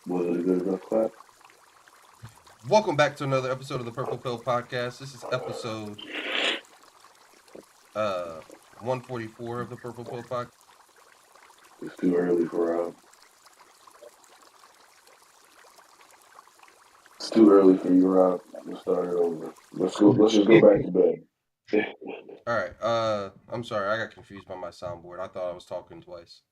Was it a good enough clap? Welcome back to another episode of the Purple Pill Podcast. This is episode uh 144 of the Purple Pill Podcast. It's too early for It's too early for you, Rob. Let's start it over. Let's go. Let's just go back to bed. All right. I'm sorry, I got confused by my soundboard. I thought I was talking twice.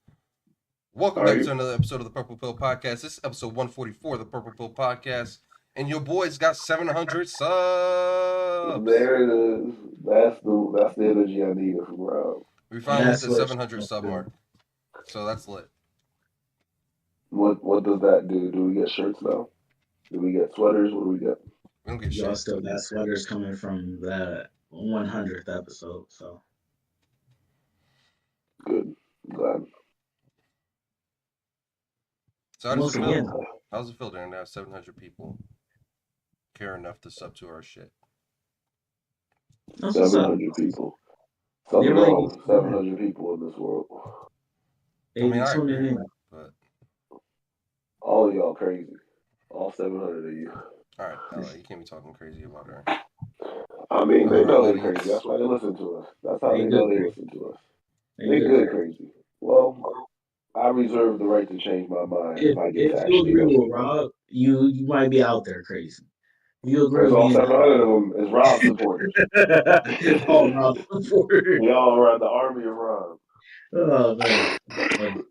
Welcome Are back to you? another episode of the Purple Pill Podcast. This is episode 144 of the Purple Pill Podcast, and your boys got 700 subs. There it is. That's the energy I needed from Rob. We finally hit That's the what 700 sub mark, so that's lit. What does that do? Do we get shirts now? Do we get sweaters? What do we get? We don't get y'all shit. still got sweaters coming from the 100th episode. So Good. I'm glad. So how does once it feel? again, How does it feel to have 700 people care enough to sub to our shit? that's what's Seven up. hundred people. They Something really wrong be with tuning in. 700 people in this world. I They mean, be I tuning agree, in. but All of y'all crazy. All 700 of you. all right, LA, you can't be talking crazy about her. I mean, All they right, know they crazy. ladies. That's why they listen to us. That's how They they good know they crazy. listen to us. They They good good crazy. crazy. Well, I reserve the right to change my mind if If I get to if you actually agree with listen. Rob, you might be out there crazy. If you agree There's with all me, 700 of them is Rob supporters. oh Rob support. We all around the army of Rob. Oh man, that's funny.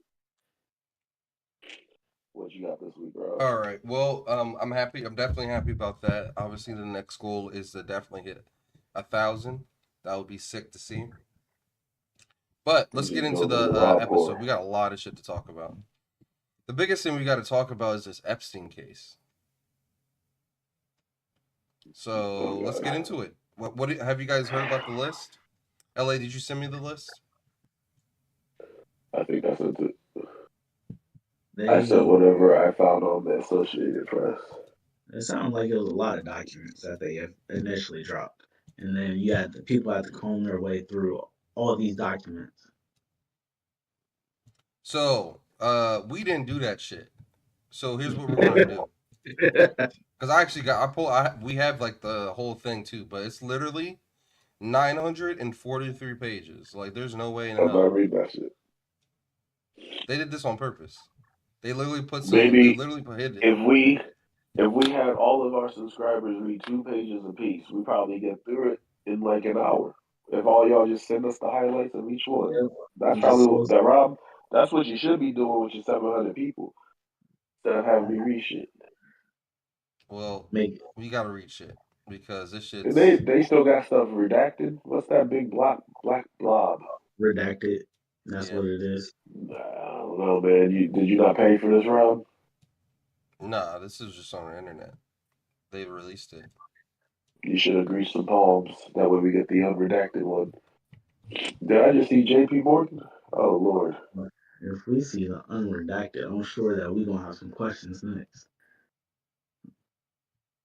What you got this week, Rob? All right. Well, I'm happy. I'm definitely happy about that. Obviously, the next goal is to definitely hit 1,000. That would be sick to see. But You let's get just into building the the Rob episode. core. We got a lot of shit to talk about. The biggest thing we got to talk about is this Epstein case. Oh So let's get God. into it. What have you guys heard about the list? LA, did you send me the list? I think I sent it. I sent They whatever I found on the Associated Press. it sounded like it was a lot of documents that they initially dropped, and then you had the people had to comb their way through all these documents. So, we didn't do that shit. So here's what we're gonna do. Cause I actually got we have like the whole thing too, but it's literally 943 pages. Like there's no way in I'm not hell reading that shit. they did this on purpose. They literally put some. They Maybe literally put hidden. if we had all of our subscribers read 2 pages apiece, we probably get through it in like an hour. If all y'all just send us the highlights of each one, Yeah, that's we just probably supposed that Rob. That's what you should be doing with your 700 people instead of having me read shit. Well, make we gotta read shit because this And they shit's. they still got stuff redacted. What's that big black blob? redacted. That's Yeah. what it is. I don't know, man. Did you not pay for this, Rob? Nah, this is just on the internet. They released it. You should have greased some palms. That way we get the unredacted one. Did I just see J.P. Morgan? Oh Lord. But if we see the unredacted, I'm sure that we're gonna have some questions next.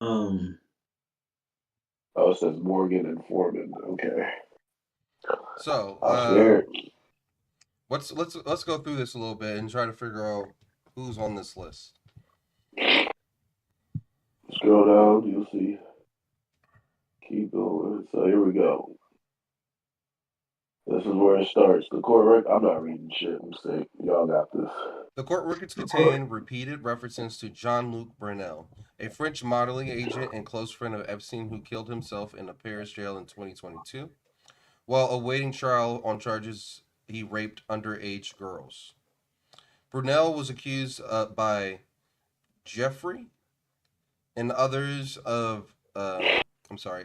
Um, Oh, it says Morgan and Foreman. Okay. So, I'll share it. let's go through this a little bit and try to figure out who's on this list. Scroll down, you'll see. Keep going. So here we go. This is where it starts. The court I'm not reading shit. I'm sick. Y'all got this. The court records contain repeated references to Jean-Luc Brunel, a French modeling agent and close friend of Epstein who killed himself in a Paris jail in 2022 while awaiting trial on charges he raped underage girls. Brunel was accused by Jeffrey and others of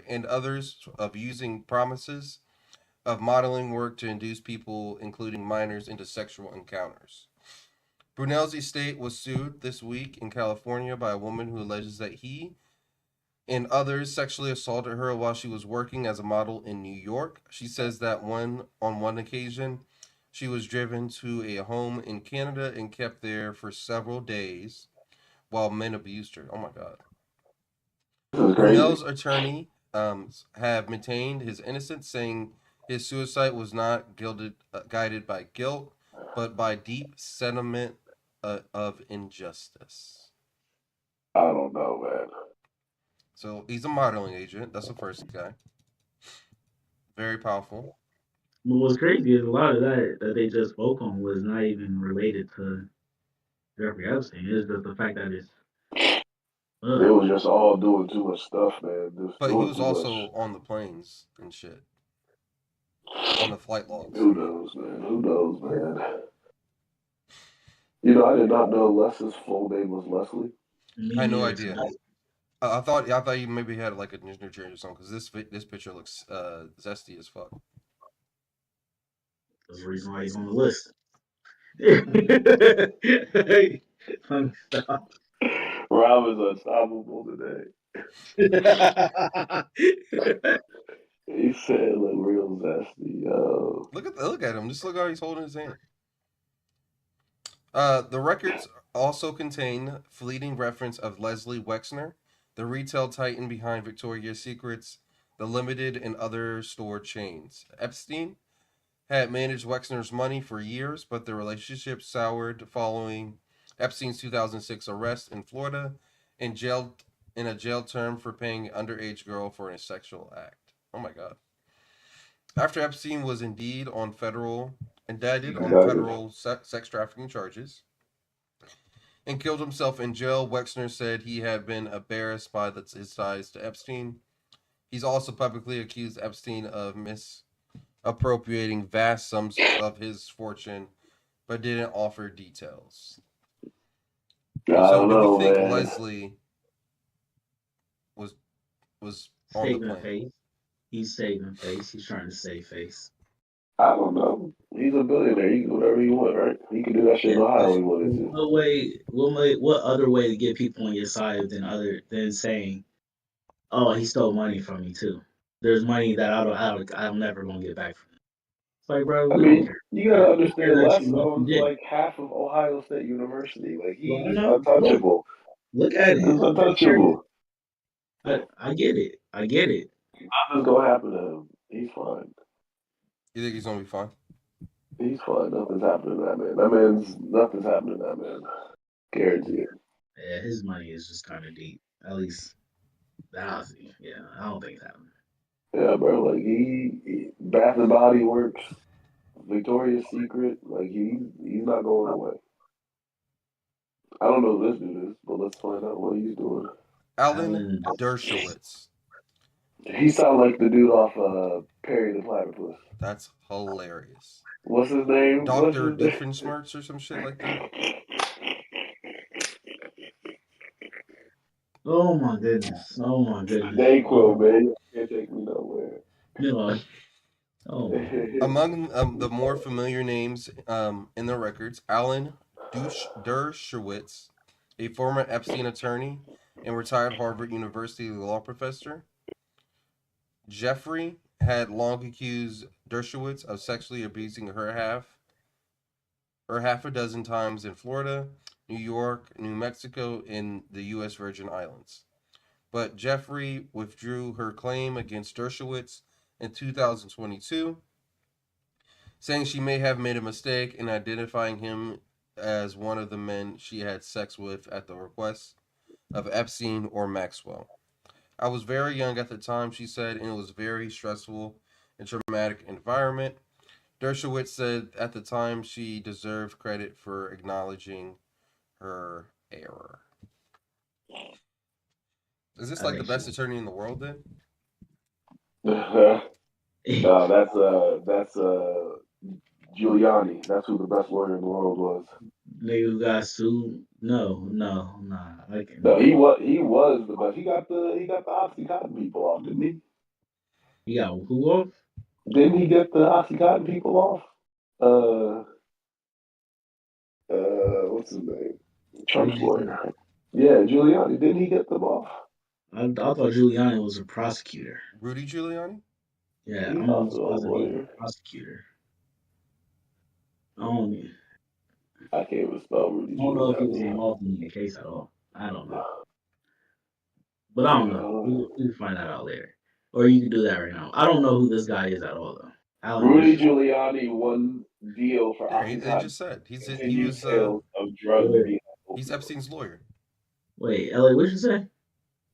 and others of using promises of modeling work to induce people, including minors, into sexual encounters. Brunel's estate was sued this week in California by a woman who alleges that he and others sexually assaulted her while she was working as a model in New York. She says that on one occasion, she was driven to a home in Canada and kept there for several days while men abused her. Oh my god. This is crazy. Brunel's attorney have maintained his innocence, saying His suicide was not guided by guilt, but by deep sentiment of injustice. I don't know, man. So he's a modeling agent. That's the first guy. Very powerful. But what's crazy is a lot of that they just spoke on was not even related to Jeffrey Epstein. It's just the fact that it's They uh was just all doing too much stuff, man. Just But he doing was too much. also on the planes and shit, on the flight logs. Who knows, man? Who knows, man? You know, I did not know Les's full name was Leslie. me I had no neither. idea. I thought you maybe had like a Disney change or something because this picture looks zesty as fuck. That's the reason why he's on the list. Let me stop. Rob is unstoppable today. He said, "Look real zesty." Look at him. Just look how he's holding his hand. The records also contain fleeting reference of Leslie Wexner, the retail titan behind Victoria's Secrets, the limited and other store chains. Epstein had managed Wexner's money for years, but the relationship soured following Epstein's 2006 arrest in Florida and jailed in a jail term for paying an underage girl for a sexual act. Oh my god. After Epstein was indicted on Got it. federal sex trafficking charges and killed himself in jail, Wexner said he had been embarrassed by his ties to Epstein. He's also publicly accused Epstein of misappropriating vast sums of his fortune, but didn't offer details. I So, don't do we know, think man. Leslie was was on the Saving plane? face. He's saving face. He's trying to save face. I don't know. He's a billionaire. He can do whatever he want, right? He can do that shit in Yeah, but Ohio. He wanted to. what other way to get people on your side than saying, "Oh, he stole money from me too." There's money that I'm never gonna get back from him. It's like, bro, I we don't mean, care. you gotta We care understand. that Les you went and owns did it. like half of Ohio State University. Like Well, I he's know. untouchable. Look at He's it. untouchable. I get it. I get it. Nothing's gonna happen to him. He's fine. You think he's gonna be fine? He's fine. Nothing's happening to that man. Nothing's happening to that man. Guarantee it. Yeah, his money is just kind of deep. At least that yeah, I don't think it's happening. Yeah, bro. Like he Bath and Body Works, Victoria's Secret. Like he's not going away. I don't know who this dude is, but let's find out what he's doing. Alan Alan, Dershowitz. He sound like the dude off Perry the Platypus. That's hilarious. What's his name? What's Dr. his name? Doofenshmirtz or some shit like that. oh my goodness, oh my goodness, Dayquil, man. You can't take me nowhere. you know, oh my Among the more familiar names in the records, Alan Dershowitz, a former Epstein attorney and retired Harvard University law professor. Jeffrey had long accused Dershowitz of sexually abusing her half a dozen times in Florida, New York, New Mexico, and the U.S. Virgin Islands. But Jeffrey withdrew her claim against Dershowitz in 2022, saying she may have made a mistake in identifying him as one of the men she had sex with at the request of Epstein or Maxwell. I was very young at the time, she said, and it was a very stressful and traumatic environment. Dershowitz said at the time she deserved credit for acknowledging her error. Is this I like the think best she. attorney in the world then? No, that's Giuliani. That's who the best lawyer in the world was. Nigga who got sued? No, no, nah. I No, can. he was the best. He got the OxyContin people off, didn't he? You got who off? Didn't he get the OxyContin people off? Uh, what's his name? What Trump's did you say? lawyer. Yeah, Giuliani. Didn't he get them off? I thought Giuliani was a prosecutor. Rudy Giuliani? Yeah, He's I'm also almost a positive he was lawyer. a prosecutor. I don't, I can't even spell Rudy I don't know if he was Giuliani. involved in the case at all. I don't know. But I don't know. Uh, We'll find that out later. Or you can do that right now. I don't know who this guy is at all, though. Rudy allegations. Giuliani won deal for Yeah, they Occupy just said he continued was sales of drugs Wait, via he's opioids. Epstein's lawyer. wait, Ellie, what you say?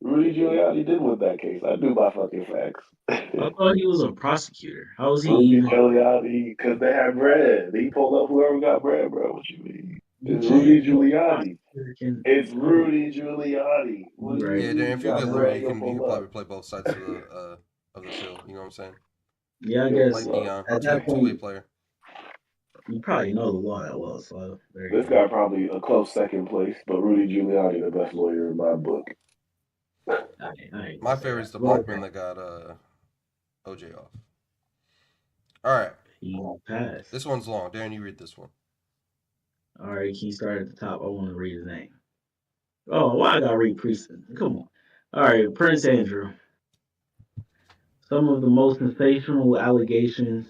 Rudy Giuliani did win that case. I knew my fucking facts. I thought he was a prosecutor. How was he Rudy even? Giuliani, because they had bread. He pulled up whoever got bread, bro. What you mean? You It's can't. Rudy Giuliani. Can, It's Rudy Giuliani. What do you right. Yeah, Dan, mean? if You you're a got good lawyer, bread, you you'll can pull probably up. play both sides of the field. You know what I'm saying? Yeah, I You'll guess Like pull up. Dion, at that two-way point, player. you probably know the law that well. So there you This go. guy probably a close second place, but Rudy Giuliani, the best lawyer in my book. I ain't My gonna say favorite that. is the Well, black man that got OJ off. All right, he passed. this one's long. Darren, you read this one. All right, can you start at the top? I want to read his name. Oh, why I gotta read Prieston? Come on. All right, Prince Andrew. Some of the most sensational allegations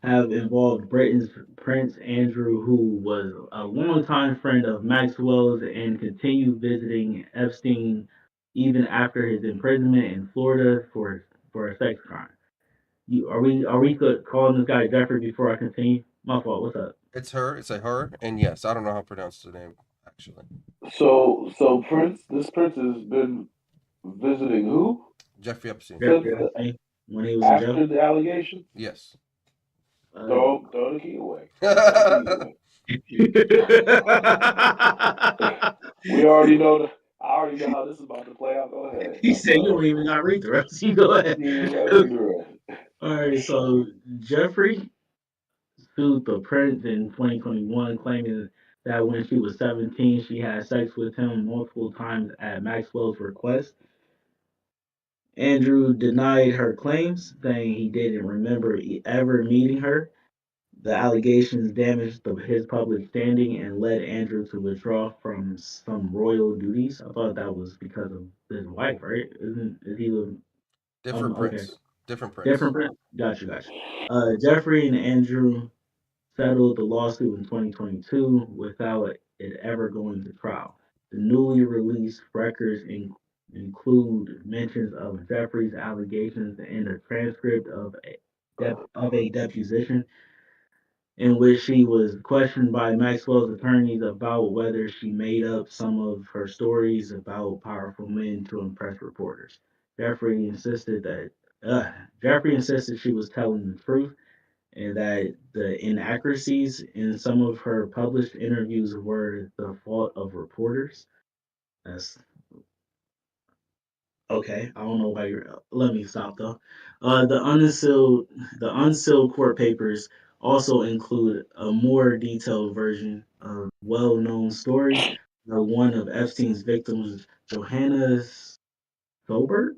have involved Britain's Prince Andrew, who was a longtime friend of Maxwell's and continued visiting Epstein even after his imprisonment in Florida for a sex crime. Are we calling this guy Jeffrey before I continue? My fault. What's up? It's her. It's a her, and yes, I don't know how to pronounce the name actually. So this Prince has been visiting who Jeffrey Epstein. since Jeffrey Epstein when he was in jail. after the allegation? Yes. Uh, Throw the key away. Throw the keys away. We already know the. I already know how this is about to play out. Go ahead. He I'm said you done. don't even got to read the rest. You go ahead. You ain't gotta read the rest. All right, so Jeffrey sued the Prince in 2021, claiming that when she was 17, she had sex with him multiple times at Maxwell's request. Andrew denied her claims, saying he didn't remember ever meeting her. The allegations damaged his public standing and led Andrew to withdraw from some royal duties. I thought that was because of his wife, right? Is he the? Different Okay, prince. Different prince. different Prince. Gotcha. Jeffrey and Andrew settled the lawsuit in 2022 without it ever going to trial. The newly released records include mentions of Jeffrey's allegations and a transcript of a deposition in which she was questioned by Maxwell's attorneys about whether she made up some of her stories about powerful men to impress reporters. Jeffrey insisted that Jeffrey insisted she was telling the truth and that the inaccuracies in some of her published interviews were the fault of reporters. That's okay. I don't know why you're. Let me stop though. The unsealed court papers also include a more detailed version of well-known story of one of Epstein's victims, Johanna Stolberg.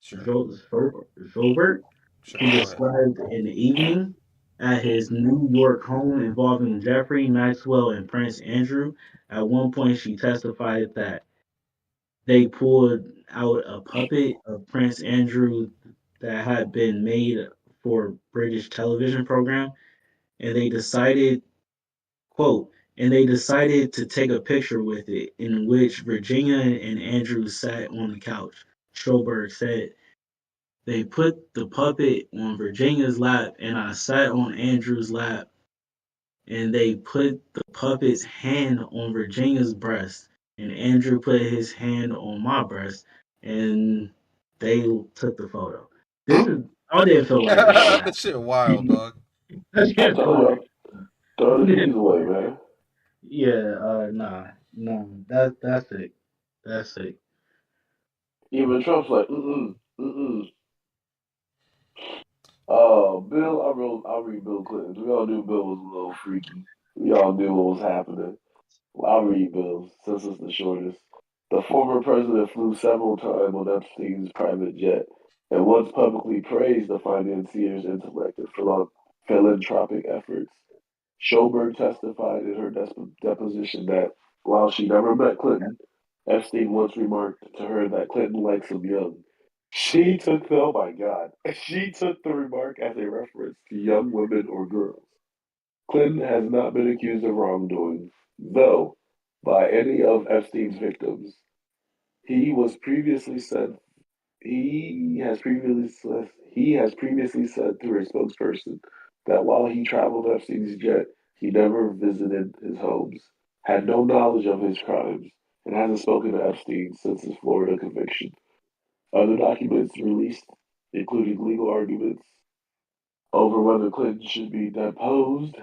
Sure. Stolberg, Sure. who Go ahead. described an evening at his New York home involving Jeffrey Maxwell and Prince Andrew. At one point, she testified that they pulled out a puppet of Prince Andrew that had been made for a British television program, and they decided, quote, and they decided to take a picture with it, in which Virginia and Andrew sat on the couch. Schroberg said, they put the puppet on Virginia's lap, and I sat on Andrew's lap, and they put the puppet's hand on Virginia's breast, and Andrew put his hand on my breast, and they took the photo. This is I didn't feel like this should That happen. shit wild, dog. I I'm didn't telling feel like you, throw I the keys didn't feel away, like man. yeah, nah, no, that's it. That's it. Even Trump's like, mm. Bill, I read Bill Clinton. We all knew Bill was a little freaky. We all knew what was happening. Well, I'll read Bill's since it's the shortest. The former president flew several times on Epstein's private jet and once publicly praised the financier's intellect and philanthropic efforts. Schoberg testified in her deposition that while she never met Clinton, Epstein once remarked to her that Clinton likes him young. Oh my God, she took the remark as a reference to young women or girls. Clinton has not been accused of wrongdoing, though, by any of Epstein's victims. He was previously sent he has previously said through a spokesperson that while he traveled Epstein's jet, he never visited his homes, had no knowledge of his crimes, and hasn't spoken to Epstein since his Florida conviction. Other documents released, including legal arguments over whether Clinton should be deposed,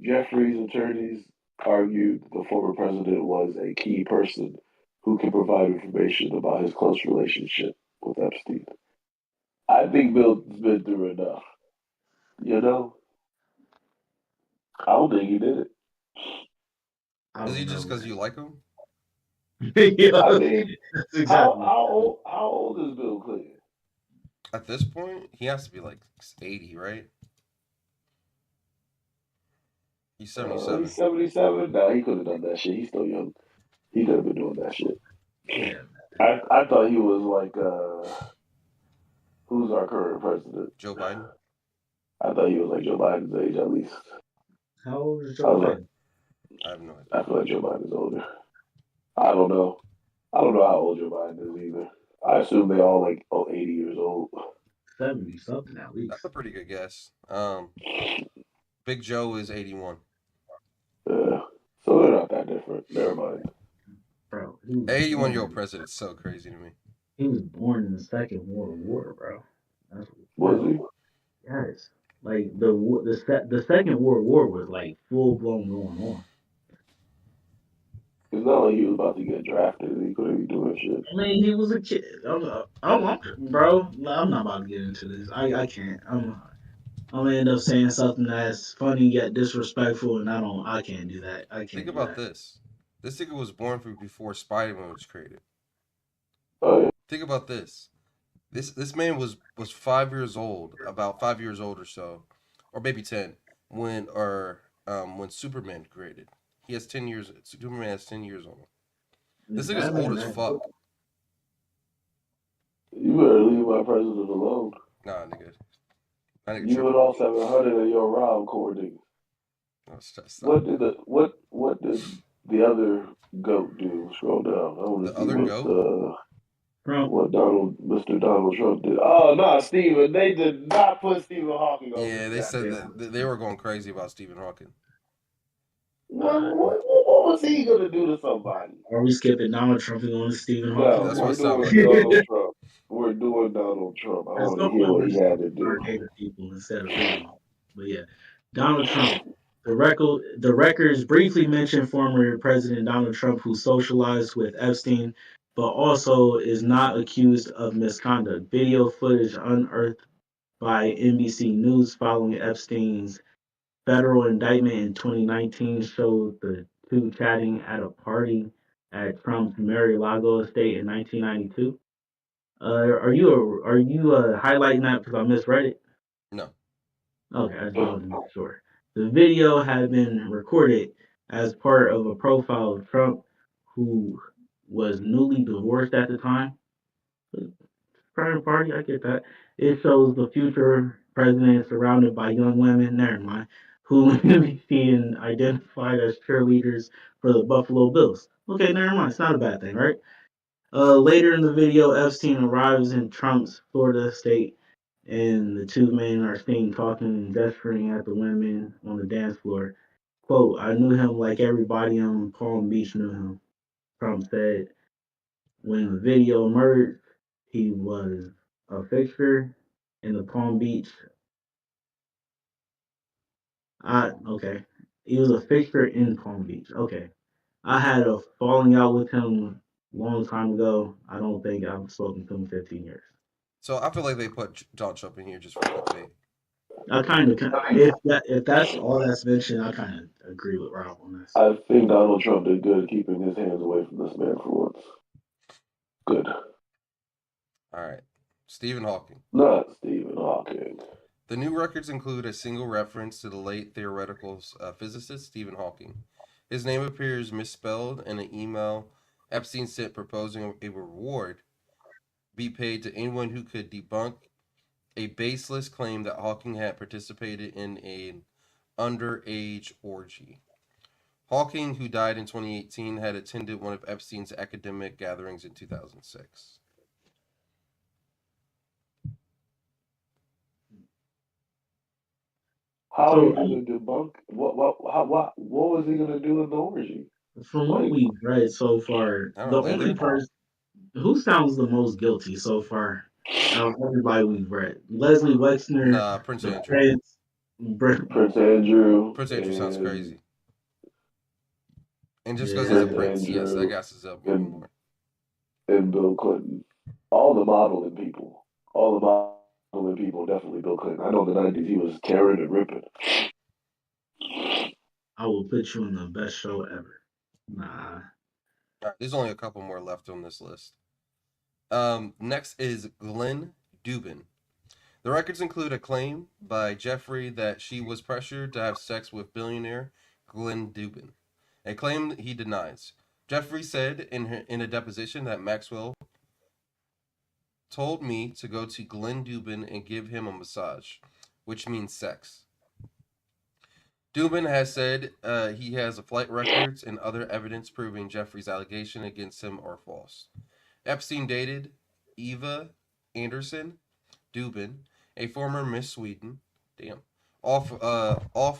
Jeffrey's attorneys argued the former president was a key person who can provide information about his close relationship with Epstein. I think Bill's been through enough. You know, I don't think he did it. I Is he don't know, just because man. you like him? I Yo, mean, that's exactly. how old is Bill Clinton? At this point, he has to be like 80, right? He's 77. He's 77. Nah, he could have done that shit. He's still young. He could have been doing that shit. Yeah. I thought he was like who's our current president? Joe Biden? I thought he was like Joe Biden's age at least. How old is I Joe was like, Biden? I have no idea. I feel like Joe Biden's older. I don't know. I don't know how old Joe Biden is either. I assume they all like 80 years old. 70 something at That's a least. pretty good guess. Big Joe is 81. Yeah. So they're not that different. Never mind. Bro, he was 81-year-old born. president's so crazy to me. He was born in the Second World War, bro. That's Was wild. he? Yes. Like the Second World War was like full blown going on. It's not like he was about to get drafted. He couldn't be doing shit. I mean, he was a kid. Bro, I'm not about to get into this. I can't. I'm gonna end up saying something that's funny yet disrespectful, and I can't do that. I Think can't do about that. this. This nigga was born before Spider-Man was created. Oh yeah. Think about this. This man was 5 years old, about 5 years old or so, or maybe 10, when Superman created. He has 10 years. Superman has 10 years on him. This nigga's old Batman, as fuck. You better leave my president alone. Nah, nigga. That nigga You and tripping. all 700 of your Rob Cordy. Oh, stop. What did the other goat do? Scroll down. I want The to see other what goat. Trump. Mr. Donald Trump did. Oh no, Stephen. They did not put Stephen Hawking over Yeah, the they said goddamn. that they were going crazy about Stephen Hawking. What was he gonna do to somebody? Are we skipping Donald Trump and going to Stephen No, Hawking That's what now? it we're sounded doing like. Donald Trump. We're doing Donald Trump. I At want to some hear point, what we're he just had gonna to do. start naming people instead of reading them. But yeah, Donald Trump. The records briefly mention former President Donald Trump, who socialized with Epstein, but also is not accused of misconduct. Video footage unearthed by NBC News following Epstein's federal indictment in 2019 showed the two chatting at a party at Trump's Mar-a-Lago estate in 1992. Are you highlighting that because I misread it? No. Okay, I just wanted to make sure. The video had been recorded as part of a profile of Trump, who was newly divorced at the time. Private party, I get that. It shows the future president surrounded by young women, never mind, who NBC identified as cheerleaders for the Buffalo Bills. Okay, never mind. It's not a bad thing, right? Later in the video, Epstein arrives in Trump's Florida estate, and the two men are seen talking and gesturing at the women on the dance floor. Quote, I knew him like everybody on Palm Beach knew him, Trump said. When the video emerged, he was a fixture in the Palm Beach. Okay. He was a fixture in Palm Beach. Okay. I had a falling out with him a long time ago. I don't think I've spoken to him in 15 years. So I feel like they put Donald Trump in here just for clickbait. I if that's all that's mentioned, I kind of agree with Rob on this. I think Donald Trump did good keeping his hands away from this man for once. Good. All right. Stephen Hawking. Not Stephen Hawking. The new records include a single reference to the late theoretical physicist Stephen Hawking. His name appears misspelled in an email Epstein sent proposing a reward be paid to anyone who could debunk a baseless claim that Hawking had participated in an underage orgy. Hawking, who died in 2018, had attended one of Epstein's academic gatherings in 2006. How are So you gonna debunk what was he gonna do in the orgy? from what Like, we've read so far, I don't the know. They only leave. person who sounds the most guilty so far out of everybody we've read, Leslie Wexner, Nah, Prince the Andrew. Prince, Prince Andrew Prince Andrew sounds and crazy. And just because he's a yeah, Prince prince, yes, that Andrew gasses up even and more. Bill Clinton. All the modeling people. All the modeling people definitely Bill Clinton. I know in the 90s he was carrying and ripping. I will put you in the best show ever. Nah, All right, there's only a couple more left on this list. Next is Glenn Dubin. The records include a claim by Jeffrey that she was pressured to have sex with billionaire Glenn Dubin, a claim he denies. Jeffrey said in a deposition that Maxwell told me to go to Glenn Dubin and give him a massage, which means sex. Dubin has said he has flight records and other evidence proving Jeffrey's allegation against him are false. Epstein dated Eva Anderson Dubin, a former Miss Sweden. Damn. Off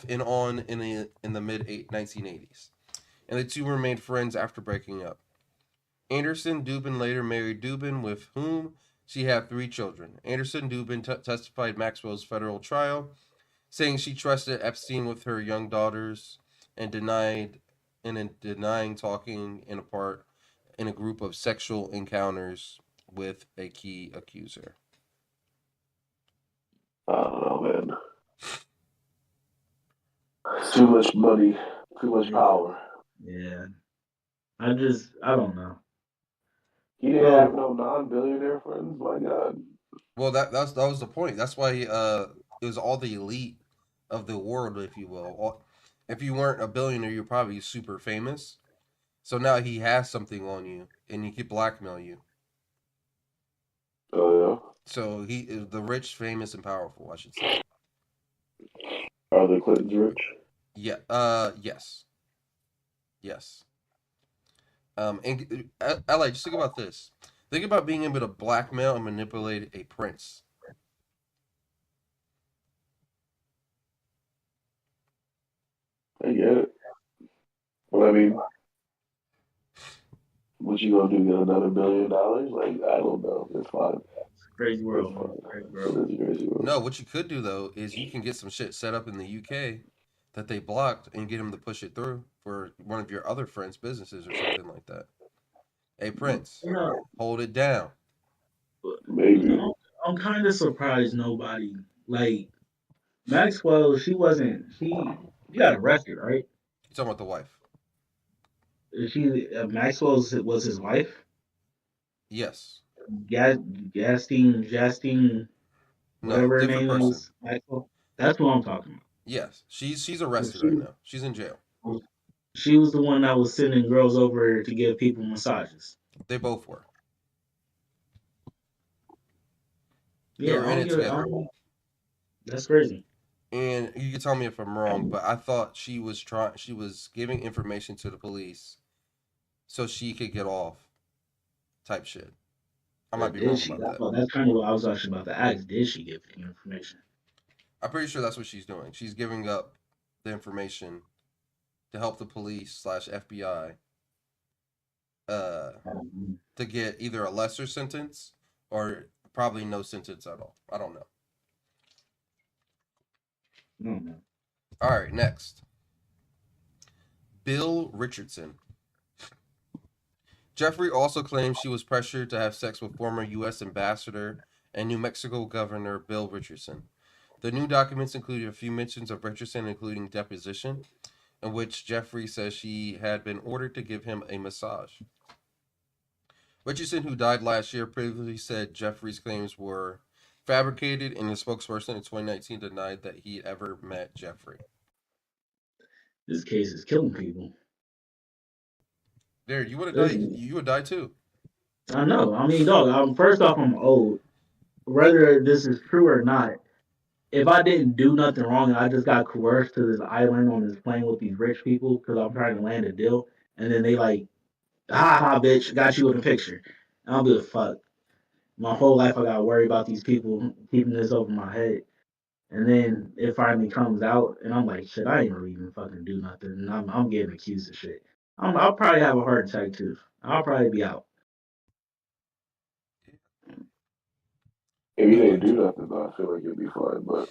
and on in the mid 1980s, and the two remained friends after breaking up. Anderson Dubin later married Dubin, with whom she had 3 children. Anderson Dubin testified Maxwell's federal trial, saying she trusted Epstein with her young daughters and denying talking in a part in a group of sexual encounters with a key accuser. I don't know, man. Too much money, too much yeah, power. yeah. I don't know. He didn't have So no non-billionaire friends. My God. Well, that was the point. That's why it was all the elite of the world, if you will. If you weren't a billionaire, you're probably super famous. So now he has something on you, and he could blackmail you. Oh So he is the rich, famous, and powerful, I should say. yeah. Are the Clintons rich? Yeah. Yes. Yes. And LA, just think about this. Think about being able to blackmail and manipulate a prince. I get it. But I mean, what you gonna do? Get another $1 billion? Like, I don't know. It's fine. it's a crazy It's world, man. fine. Crazy It world. is a crazy world. No, what you could do though is you can get some shit set up in the UK that they blocked and get them to push it through for one of your other friends' businesses or something like that. Hey Prince, You know, hold it down. Maybe. I'm kind of surprised nobody like Maxwell. She got arrested, right? You talking about the wife? She Maxwell's was his wife. Yes. Gas, Justine, No, whatever her different name person. is, Maxwell. That's what I'm talking Yes, she's about. arrested right now. She's in jail. She was the one that was sending girls over to give people massages. They both were. They Yeah, were in it I together. don't, that's crazy. And you can tell me if I'm wrong, but I thought she was giving information to the police so she could get off type shit. I might But be did wrong she? about that. That's kind of what I was actually about to ask. Did she give the information? I'm pretty sure that's what she's doing. She's giving up the information to help the police slash FBI uh, Um, to get either a lesser sentence or probably no sentence at all. I don't know. I don't know. All right, next. Bill Richardson. Jeffrey also claims she was pressured to have sex with former U.S. Ambassador and New Mexico Governor Bill Richardson. The new documents included a few mentions of Richardson, including deposition, in which Jeffrey says she had been ordered to give him a massage. Richardson, who died last year, previously said Jeffrey's claims were fabricated, and his spokesperson in 2019 denied that he ever met Jeffrey. This case is killing people. There, you would have died. Listen, You would die too. I know. I mean, dog. First off, I'm old. Whether this is true or not, if I didn't do nothing wrong and I just got coerced to this island on this plane with these rich people because I'm trying to land a deal, and then they like, ha ha, bitch, got you in the picture. I don't give a fuck. My whole life I got to worry about these people keeping this over my head. And then it finally comes out, and I'm like, shit, I ain't really even fucking do nothing. And I'm getting accused of shit. I'll probably have a heart attack too. I'll probably be out. If you Who didn't knows? do nothing, though, I feel like you'd be fine. But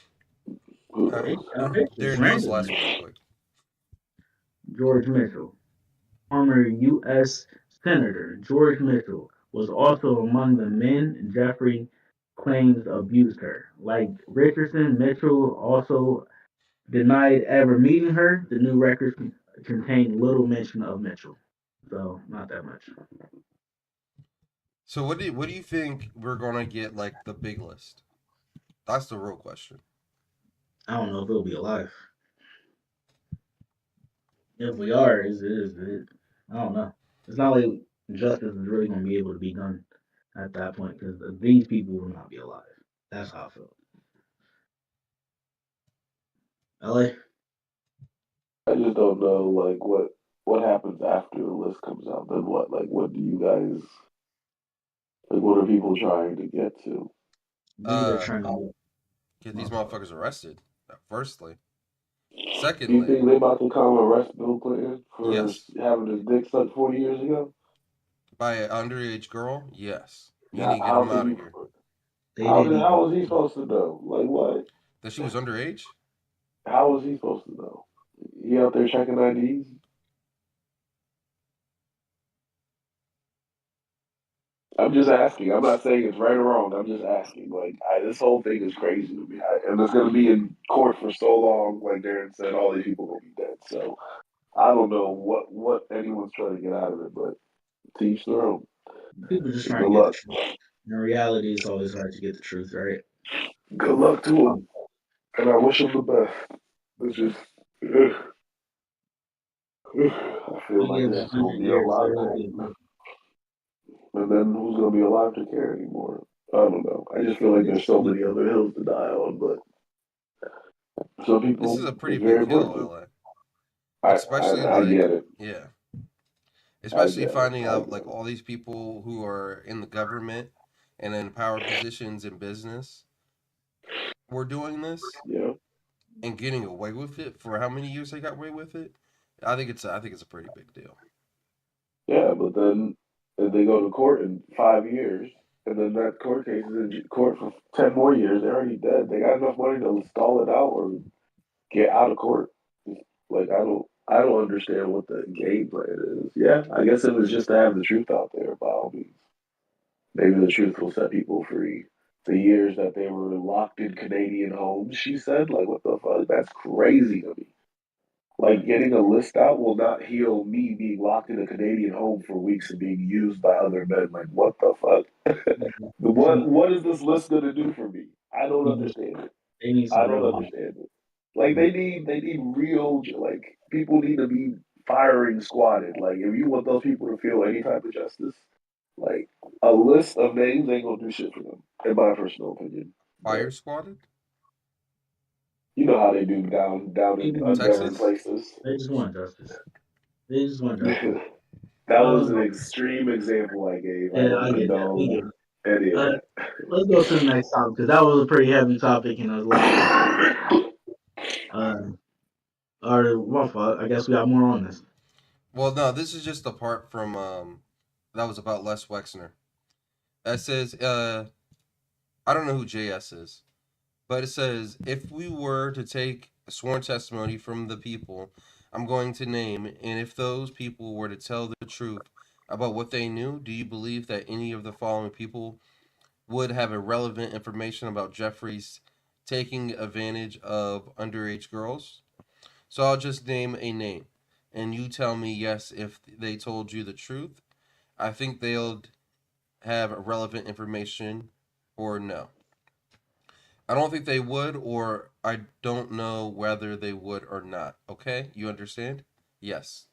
who All right. knows? Just Darren, do this last randomly. one real quick. George Mitchell, former U.S. Senator George Mitchell, was also among the men Jeffrey claims abused her. Like Richardson, Mitchell also denied ever meeting her. The new records contain little mention of Mitchell, so not that much. So what do you think we're gonna get like the big list? That's the real question. I don't know if he'll be alive. If we are, is it? I don't know. It's not like justice is really going to be able to be done at that point because these people will not be alive. That's how I feel. LA, I just don't know, like, what happens after the list comes out. Then what? Like, what do you guys like? What are people trying to get to? maybe they're Uh, trying to. get these Motherfucker. motherfuckers arrested. Firstly, Do you secondly, think they about to come arrest Bill Clinton for yes, having his dick sucked 40 years ago? by an underage girl, yes. You Now, need to get him out of here. They didn't how even. was he supposed to know? Like, what? That she was underage. How was he supposed to know? He out there checking IDs? I'm just asking. I'm not saying it's right or wrong. I'm just asking. Like, this whole thing is crazy to me. And it's going to be in court for so long. Like Darren said, all these people will be dead. So I don't know what anyone's trying to get out of it, but to each their own. People just trying Good to get the luck. truth. In reality, it's always hard to get the truth, right? Good luck to him, and I wish him the best. It's just, I feel We like give there's it just gonna 100 be a years, lot there of will be. pain, and then who's gonna be alive to care anymore? I don't know. I just feel like there's so many other hills to die on, but some This is people a pretty it's very big important hill, to. LA. Especially I like, get it. yeah, I especially get it. finding I out get like it. all these people who are in the government and in power positions in business were doing this Yeah, and getting away with it for how many years they got away with it. I think it's a pretty big deal. yeah. But then if they go to court in 5 years, and then that court case is in court for 10 more years, they're already dead. They got enough money to stall it out or get out of court. Like I don't understand what the game plan is. Yeah, I guess it was just to have the truth out there by all means. Maybe the truth will set people free. The years that they were locked in Canadian homes, she said, like what the fuck? That's crazy to me. Like getting a list out will not heal me being locked in a Canadian home for weeks and being used by other men. Like what the fuck? What is this list gonna do for me? I don't understand it. They need some I don't real help. understand it. Like they need real like people need to be firing squatted. Like if you want those people to feel any type of justice, like a list of names ain't gonna do shit for them, in my personal opinion. Fire But squatted, you know how they do down in People just ungoverned Texas. places. they just want justice. They just want justice. That was Um, an extreme example I gave. I yeah, don't I get that. We condone get it. any of Let's go to the next topic because that was a pretty heavy topic and there's a lot going. that. Uh, or my fault. I guess we got more on this. Well, no, this is just the part from that was about Les Wexner. That says I don't know who JS is, but it says if we were to take sworn testimony from the people I'm going to name, and if those people were to tell the truth about what they knew, do you believe that any of the following people would have irrelevant information about Jeffrey's taking advantage of underage girls? So I'll just name a name, and you tell me yes if they told you the truth. I think they'll have relevant information, or no. I don't think they would, or I don't know whether they would or not. Okay, you understand? Yes.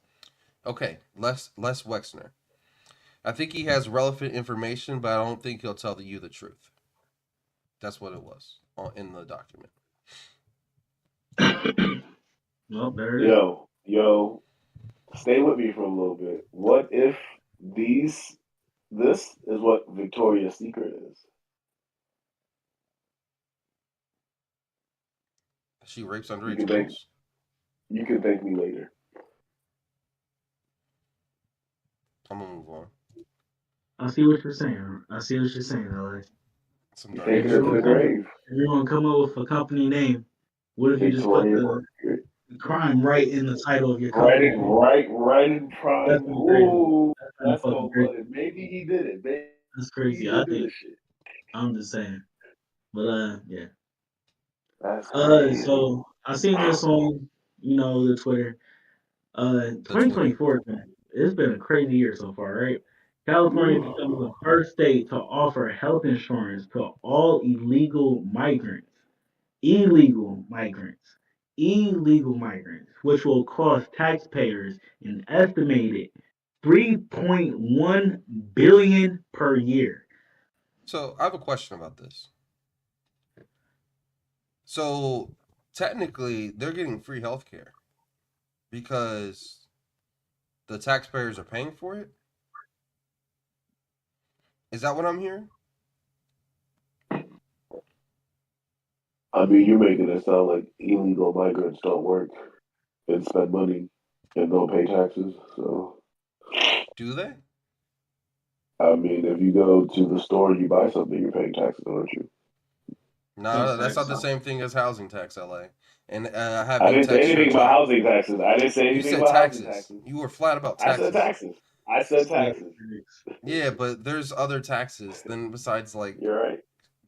Okay, Les Wexner. I think he has relevant information, but I don't think he'll tell you the truth. That's what it was in the document. Well, there it is. Yo, stay with me for a little bit. What if these this is what Victoria's Secret is? She rapes You underage can thank girls. you can thank me later. I'm gonna move on. I see what you're saying. I see what you're saying, LA. Some You're dark If taking ass you're it to gonna the shit. come, grave. if you're gonna come up with a company name, what if you just put Victoria the Secret. crime right in the title of your Right company? in right in That's prime. pretty crazy. Ooh, That's pretty that's fucking cold crazy. blooded. Maybe he did it. Maybe That's he crazy. I did do think this shit. I'm just saying. But yeah. That's crazy. So I seen this on, the Twitter. The Twitter. 2024, man, it's been a crazy year so far, right? California becomes the first state to offer health insurance to all illegal migrants, illegal migrants, which will cost taxpayers an estimated 3.1 billion per year. So I have a question about this. So technically, they're getting free healthcare because the taxpayers are paying for it. Is that what I'm hearing? I mean, you're making it sound like illegal migrants don't work and spend money and don't pay taxes. So, Do they? I mean, if you go to the store and you buy something, you're paying taxes, aren't you? No, Sales that's not tax. the same thing as housing tax, LA. And I have I you didn't say text your anything about job. housing taxes. I didn't say You anything said about housing taxes. taxes. You were flat about I said taxes. taxes. I said Sales taxes. tax. Yeah, but there's other taxes than besides like You're right.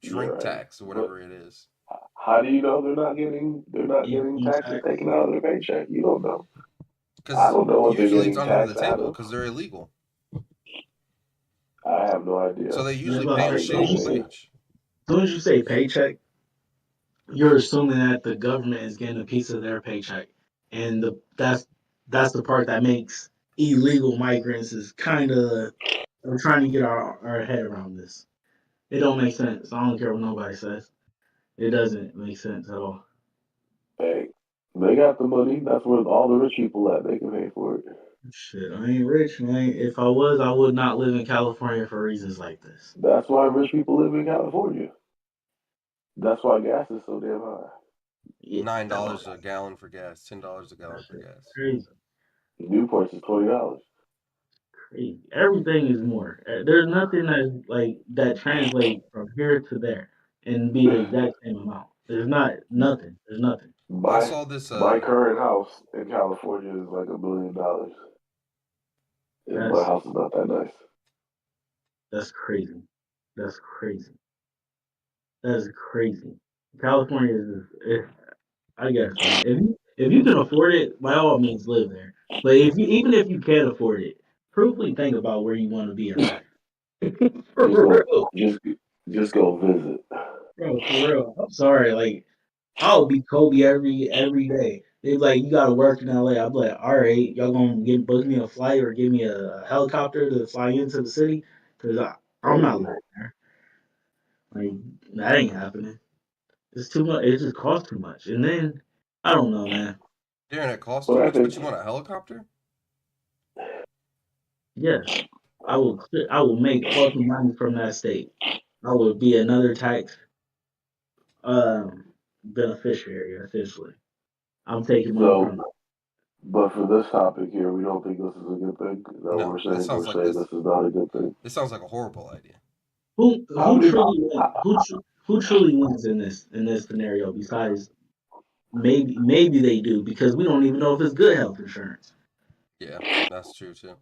You're drink right. tax or But whatever it is. how do you know they're not getting Income taxes tax. taken out of their paycheck? You don't know. I Because don't know what they're usually it's getting under the taxed out table of. because they're illegal. I have no So idea they Yeah, usually but pay how a they as soon as know you shitty say, things. wage. paycheck, you're assuming that the government is getting a piece of their paycheck, and that's the part that makes illegal migrants is kind of we're trying to get our head around this. It don't make sense. I don't care what nobody says. It doesn't make sense at all. Hey, they got the money. That's where all the rich people at. They can pay for it. Shit, I ain't rich, man. If I was, I would not live in California for reasons like this. That's why rich people live in California. That's why gas is so damn high. Yeah, Nine that's dollars a gallon for gas, $10 a gallon for gas. crazy. Newport's is $20. Crazy. Everything is more. There's nothing that like that translates from here to there and be the exact same amount. There's not nothing. There's nothing. I My saw this. my current house in California is like $1 million, and my That's house is not that nice. that's crazy. That's crazy. That's crazy. California I guess, man. If you can afford it, by all means live there. But even if you can't afford it, truthfully think about where you want to be in life. Just For go, real, just just go visit. bro. For real. I'm sorry. Like I'll be Kobe every day. They be like, you gotta work in LA. I'll be like, all right, y'all gonna book me a flight or give me a helicopter to fly into the city? Cause I'm not Crazy. living there. Like that ain't happening. It's too much. It just costs too much. And then I don't know, man. Darren, it costs too But I much, think but you want a helicopter? Yes, I will make fucking money from that state. I would be another tax um beneficiary essentially. I'm taking money so. from But for this topic here, we don't think this is a good thing. Is that what No, we're saying? We're saying this. this is not a good thing. This sounds like a horrible idea. How who many? truly wins, who truly wins in this scenario besides maybe they do because we don't even know if it's good health insurance. Yeah, that's true too.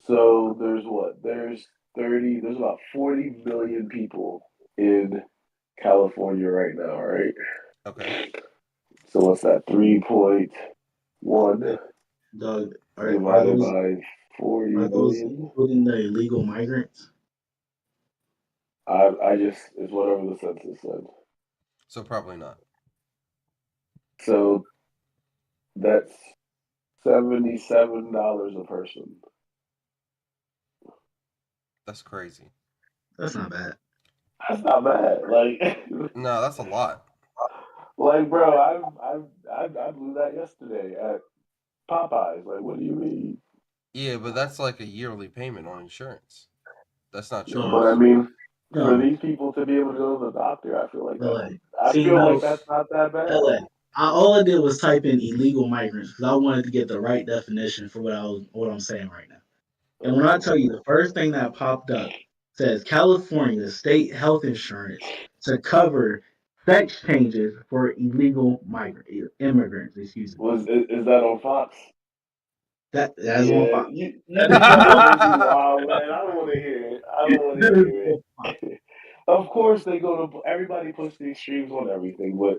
So there's what? There's 30. There's about 40 million people in California right now, right? Okay. So what's that? 3.1 Dog, divided by 40 are those million. including the illegal migrants? I just it's whatever the census said. So probably not. So that's $77 a person. That's crazy. That's not bad. That's not bad. Like, No, that's a lot. like, bro, I blew that yesterday at Popeyes. Like, what do you mean? Yeah, but that's like a yearly payment on insurance. That's not No, But I yours. mean, For No, these people to be able to go to the doctor, I feel like LA. I See, feel no, like that's not that bad. LA. All I did was type in illegal migrants because I wanted to get the right definition for what I'm saying right now. And when I tell you the first thing that popped up says California state health insurance to cover sex changes for illegal migrant immigrants. Excuse me. Is that on Fox? That's on Yeah, Fox. you That is think that would make me on wild, man. I don't want to hear it. I don't want to that is hear on Fox. it. Of course, they go to everybody puts the extremes on everything, but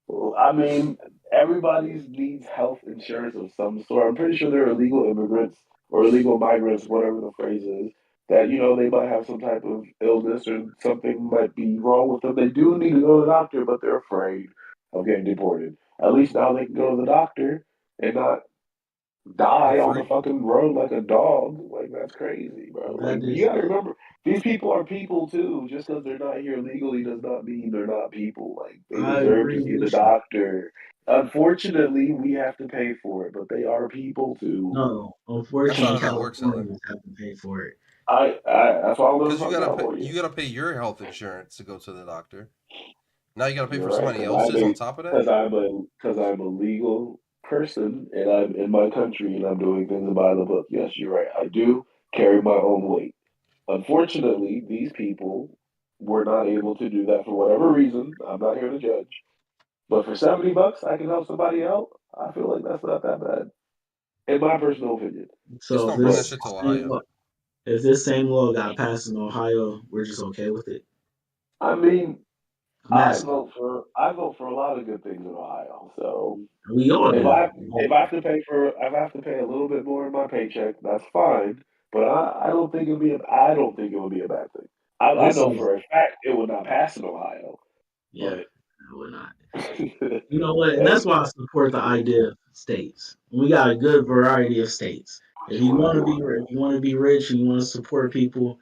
well, I mean, everybody needs health insurance of some sort. I'm pretty sure they're illegal immigrants or illegal migrants, whatever the phrase is. That they might have some type of illness or something might be wrong with them. They do need to go to the doctor, but they're afraid of getting deported. At least now they can go to the doctor and not For die on the free. fucking road like a dog. Like that's crazy, bro. Like That you is gotta remember, these people are people too. Just because they're not here legally does not mean they're not people. Like they I deserve to agree see the with you. doctor. Unfortunately, we have to pay for it, but they are people too. No, That's not unfortunately, how that works, LA. Californians have to pay for it. I that's why I live in Because Southern you California. gotta pay your health insurance to go to the doctor. Now you gotta pay You're for right, somebody else's on top of that. because I'm a legal person and I'm in my country and I'm doing things by the book. Yes, you're right. I do carry my own weight. Unfortunately, these people were not able to do that for whatever reason. I'm not here to judge. But for $70, I can help somebody out. I feel like that's not that bad, in my personal opinion. Just So don't bring that shit to Ohio. if this same law got passed in Ohio, we're just okay with it. I mean, I'm asking. I vote for a lot of good things in Ohio. So We all if do. I if I have to pay for if I have to pay a little bit more in my paycheck, that's fine. But I don't think I don't think it would be a bad thing. I This know is for a fact it would not pass in Ohio, yeah, but we're not. hey, You know what? And that's why I support the idea of states. We got a good variety of states. If you want to be rich and you want to support people,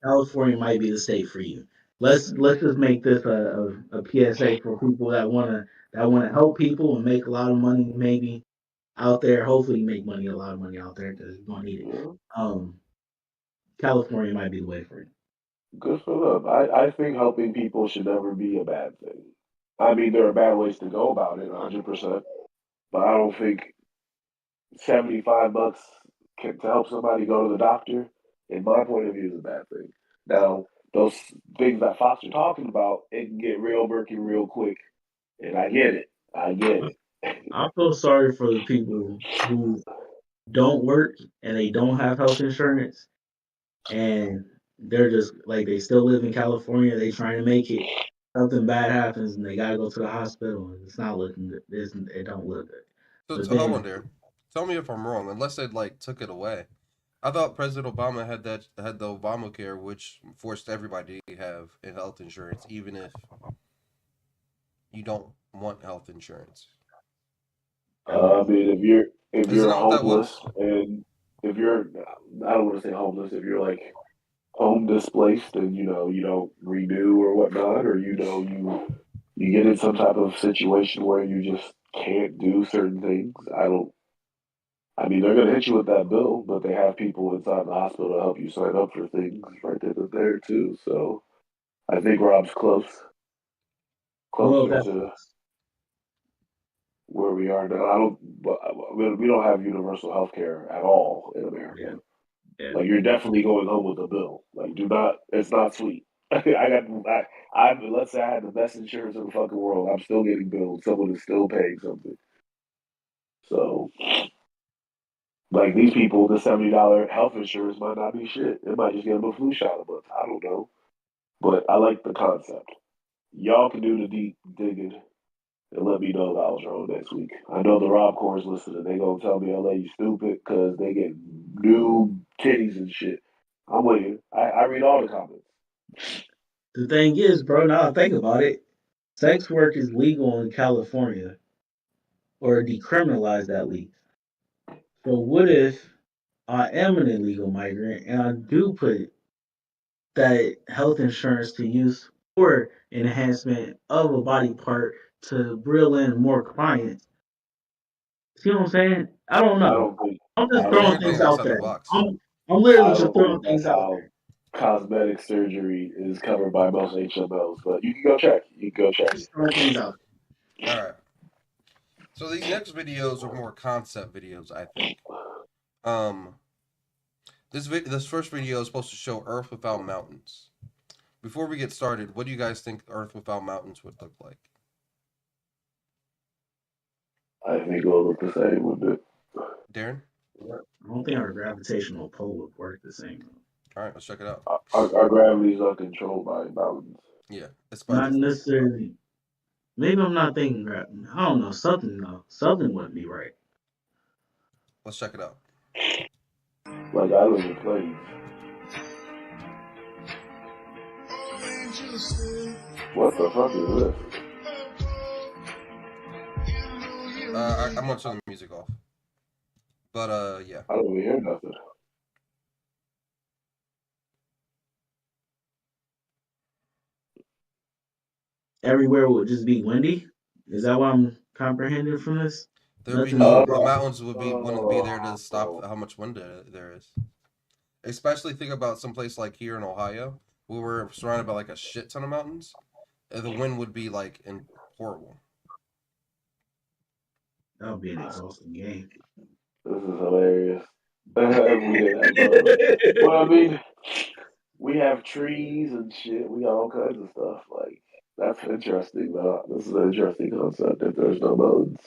California might be the state for you. Let's just make this a PSA for people that want to help people and make a lot of money maybe out there. Hopefully, make a lot of money out there because you're gonna need it. you know, Um, California might be the way for you. good for them. I think helping people should never be a bad thing. I mean, there are bad ways to go about it, 100%. But I don't think $75 to help somebody go to the doctor, in my point of view, is a bad thing. Now, those things that Fox are talking about, it can get real murky real quick, and I get it. I get it. I feel sorry for the people who don't work and they don't have health insurance and they're just like they still live in California. They trying to make it. Something bad happens and they gotta go to the hospital and it's not looking good. It don't look good. But So hold on then there. Tell me if I'm wrong. Unless they like took it away. I thought President Obama had the Obamacare, which forced everybody to have health insurance, even if you don't want health insurance. I mean, if Isn't you're that what that homeless was? and if you're, I don't want to say homeless, if you're like home displaced and you don't renew or whatnot, or you get in some type of situation where you just can't do certain things. I mean, they're gonna hit you with that bill, but they have people inside the hospital to help you sign up for things right then and there too. So I think Rob's well, closer to where we are now. I don't, but we don't have universal health care at all in yeah, America. yeah. Like you're definitely going home with a bill. Like do not, it's not sweet. Let's say I had the best insurance in the fucking world. I'm still getting billed. Someone is still paying something. So like these people, the $70 health insurance might not be shit. It might just get them a flu shot a month. I don't know. But I like the concept. Y'all can do the deep digging and let me know if I was wrong next week. I know the Rob Corps listening. They gonna tell me LA you stupid because they get new titties and shit. I'm waiting. I read all the comments. The thing is, bro, now I think about it, sex work is legal in California or decriminalized at least. So what if I am an illegal migrant and I do put that health insurance to use for enhancement of a body part to reel in more clients? See what I'm saying? I don't I know. don't think I'm I just Bro, don't throwing you're I thinking things don't out outside the there. box. I'm literally I just don't throwing think things that's out how there. cosmetic surgery is covered by most HMOs, but you can go check. You can go check. Just throwing things out. All right. So these next videos are more concept videos, I think. This first video is supposed to show Earth without mountains. Before we get started, what do you guys think Earth without mountains would look like? I think it'll look the same with it. Darren? I don't think our gravitational pull would work the same. All right, let's check it out. Our gravity is not controlled by mountains. Yeah, it's by Not necessarily. Maybe I'm not thinking gravity. I don't know. Something wouldn't be right. Let's check it out. Like I live in plains. What the fuck is this? I'm gonna turn the music off. But yeah. I don't even hear nothing. Everywhere would just be windy. Is that what I'm comprehending from this? There'd be Nothing- the mountains wouldn't be there to stop how much wind there is. Especially think about some place like here in Ohio, where we're surrounded by like a shit ton of mountains. The wind would be like horrible. That would be an exhausting game. This is hilarious. Well, I mean, we have trees and shit. We got all kinds of stuff. Like that's interesting. Though. This is an interesting concept. If there's no mountains.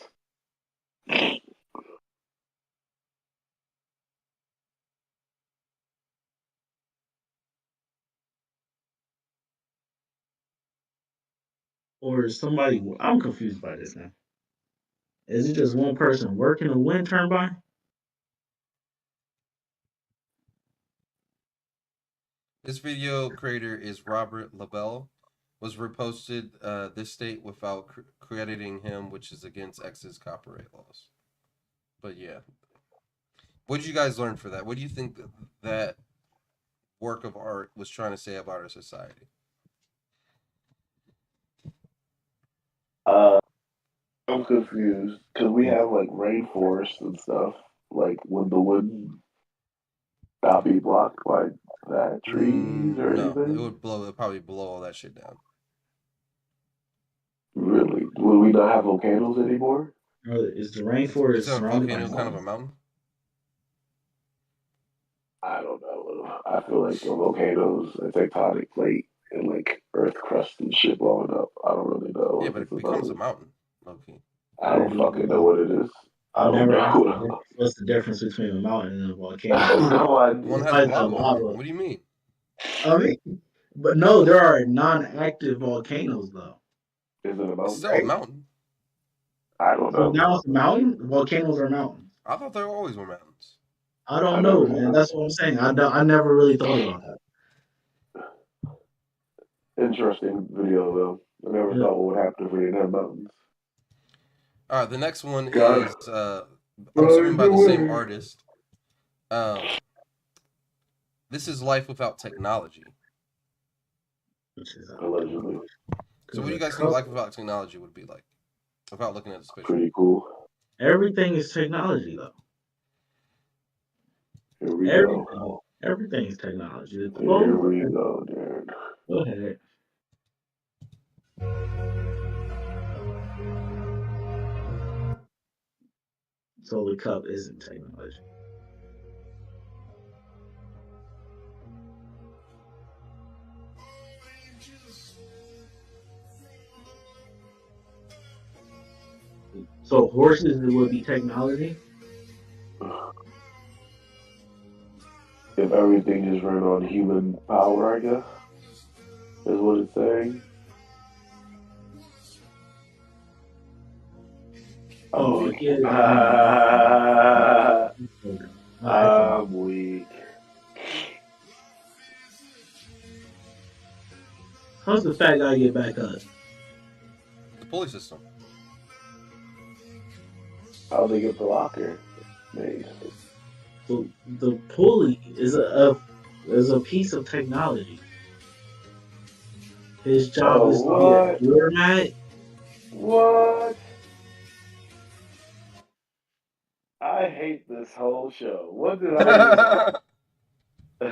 Or is somebody? I'm confused by this now. Is it just one person working a wind turbine? This video creator is Robert Labelle. Was reposted this state without crediting him, which is against X's copyright laws. But yeah, what did you guys learn for that? What do you think that work of art was trying to say about our society? I'm confused because we have like rainforests and stuff. Like would the wind not be blocked by that trees or No, anything? it would probably blow all that shit down. Really? Will we not have volcanoes anymore? Is the rainforest Is a surrounded by volcano kind of a mountains? mountain? I don't know. I feel like a volcano's a tectonic plate and like earth crust and shit blowing up. I don't really know. Yeah, if but it's it becomes a mountain. mountain. Okay. I don't fucking know what it is. I I've don't never asked know. what's the difference between a mountain and a I volcano. have no One idea. has Besides the lava. lava. What do you mean? I mean, but no, there are non-active volcanoes though. Is it a It's mountain? still a mountain. I don't So know. now it's a mountain. Volcanoes are mountains. I thought they always were mountains. I don't I know, never man. knew. That's what I'm saying. I never really thought about that. Interesting video though. I never Yeah. thought what would happen if we didn't have mountains. All right, the next one God. is I'm assuming by the same artist. This is life without technology. Which is Allegedly. So what do you guys think life without technology would be like? Without looking at this picture. Pretty cool. Everything is technology though. Here we Everything. go. Everything is technology. The Here clothes. we go, Darren. Go ahead. Solar Cup isn't technology. So horses would be technology. If everything is run on human power, I guess, is what it's saying. Oh, yeah. I'm weak. How's the fat guy get back up? The pulley system. How they get the locker made? The pulley is a piece of technology. His job is to be a doormat. What? I hate this whole show. What did I do?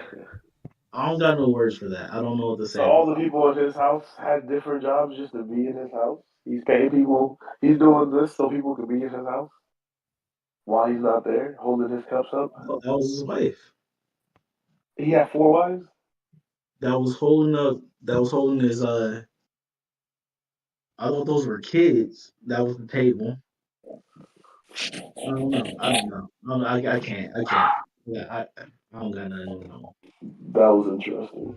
I don't got no words for that. I don't know what to So say all about the people in his house had different jobs just to be in his house. He's paying people. He's doing this so people could be in his house while he's not there, holding his cups up. that. That was his wife. He had 4 wives. That was holding up. That was holding his. I thought those were kids. That was the table. I don't know. I don't know. I can't. I can't. Yeah, I don't got nothing. No. That was interesting.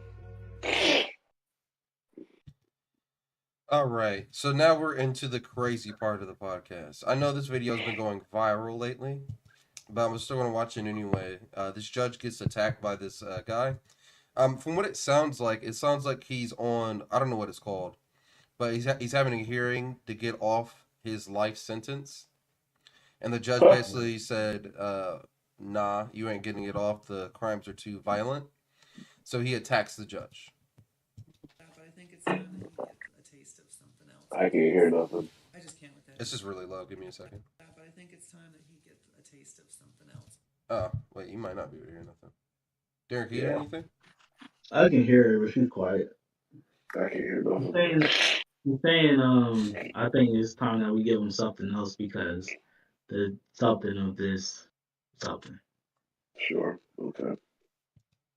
All right, so now we're into the crazy part of the podcast. I know this video has been going viral lately, but I'm still going to watch it anyway. This judge gets attacked by this guy. From what it sounds like he's on, I don't know what it's called, but he's having a hearing to get off his life sentence. And the judge basically said, nah, you ain't getting it off. The crimes are too violent. So he attacks the judge. But I think it's time that he gets a taste of something else. I can't hear nothing. I just can't with that. This is really low. Give me a second. But I think it's time that he gets a taste of something else. Oh, wait, you might not be able to hear nothing. Derek, can you hear anything? I can hear her, but she's quiet. I can't hear He's nothing. saying, I think it's time that we give him something else because the something of this something. Sure. Okay.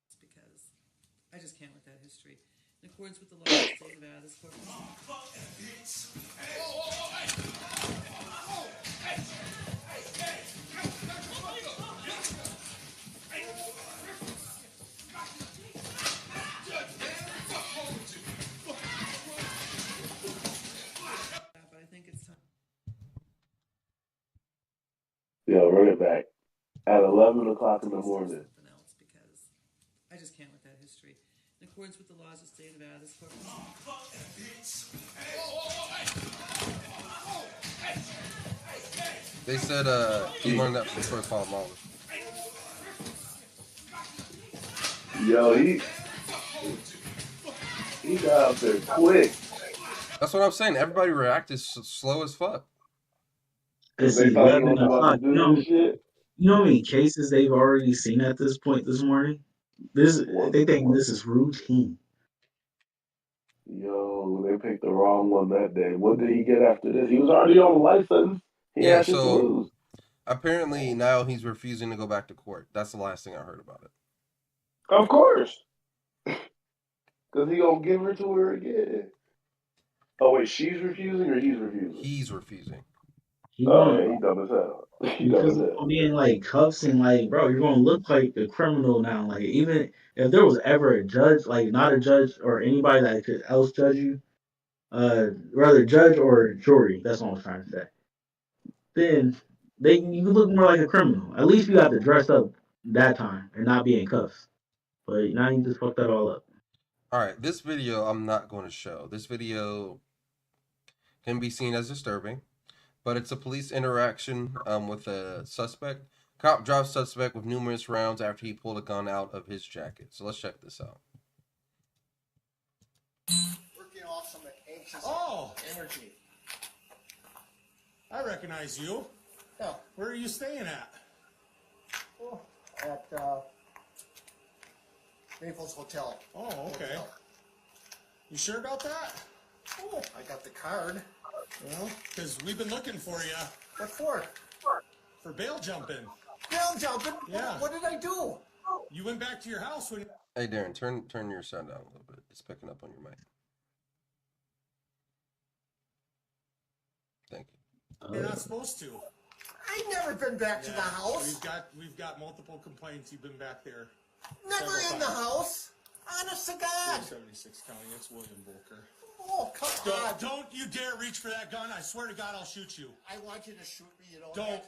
It's because I just can't with that history. In accordance with the law of the state of Nevada, this court. But I think it's time. Yeah, run it back. At 11 o'clock in the morning. Something else because I just can't with that history. In accordance with the laws of the state of Nevada, this court. They said he learned that from Troy Polamalu. Yo, he got out there quick. That's what I'm saying. Everybody reacted slow as fuck. It's They thought he 11 was about o'clock. to do this shit. You know how many cases they've already seen at this point this morning? They think this is routine. Yo, they picked the wrong one that day. What did he get after this? He was already on the license. He Yeah, had shit to so lose. apparently now he's refusing to go back to court. That's the last thing I heard about it. Of course. Because he gonna give her to her again. Oh, wait, she's refusing or he's refusing? He's refusing. He Oh, won't. yeah, he dumb as hell. He dumb Because as of hell. being like cuffs and like, bro, you're gonna look like a criminal now. Like, even if there was ever a judge, like not a judge or anybody that could else judge you, rather judge or jury. That's what I was trying to say. Then you could look more like a criminal. At least you got to dress up that time and not be in cuffs. But now you just fucked that all up. All right, this video I'm not going to show. This video can be seen as disturbing, but it's a police interaction with a suspect. Cop drops suspect with numerous rounds after he pulled a gun out of his jacket. So let's check this out. Working off some anxious energy. I recognize you. Yeah. Where are you staying at? Oh, at Naples Hotel. Oh, okay. Hotel. You sure about that? Oh, I got the card. Well, because we've been looking for you What for? for bail jumping. Bail jumping? Yeah. What did I do? You went back to your house when. Hey Darren, turn your sound down a little bit. It's picking up on your mic. Thank you. You're not supposed to. I've never been back to the house. We've got multiple complaints. You've been back there. Never several in the times. house. Honest to God. 76 County. It's William Volker. Oh, come on. Don't you dare reach for that gun. I swear to God, I'll shoot you. I want you to shoot me, you know. Don't.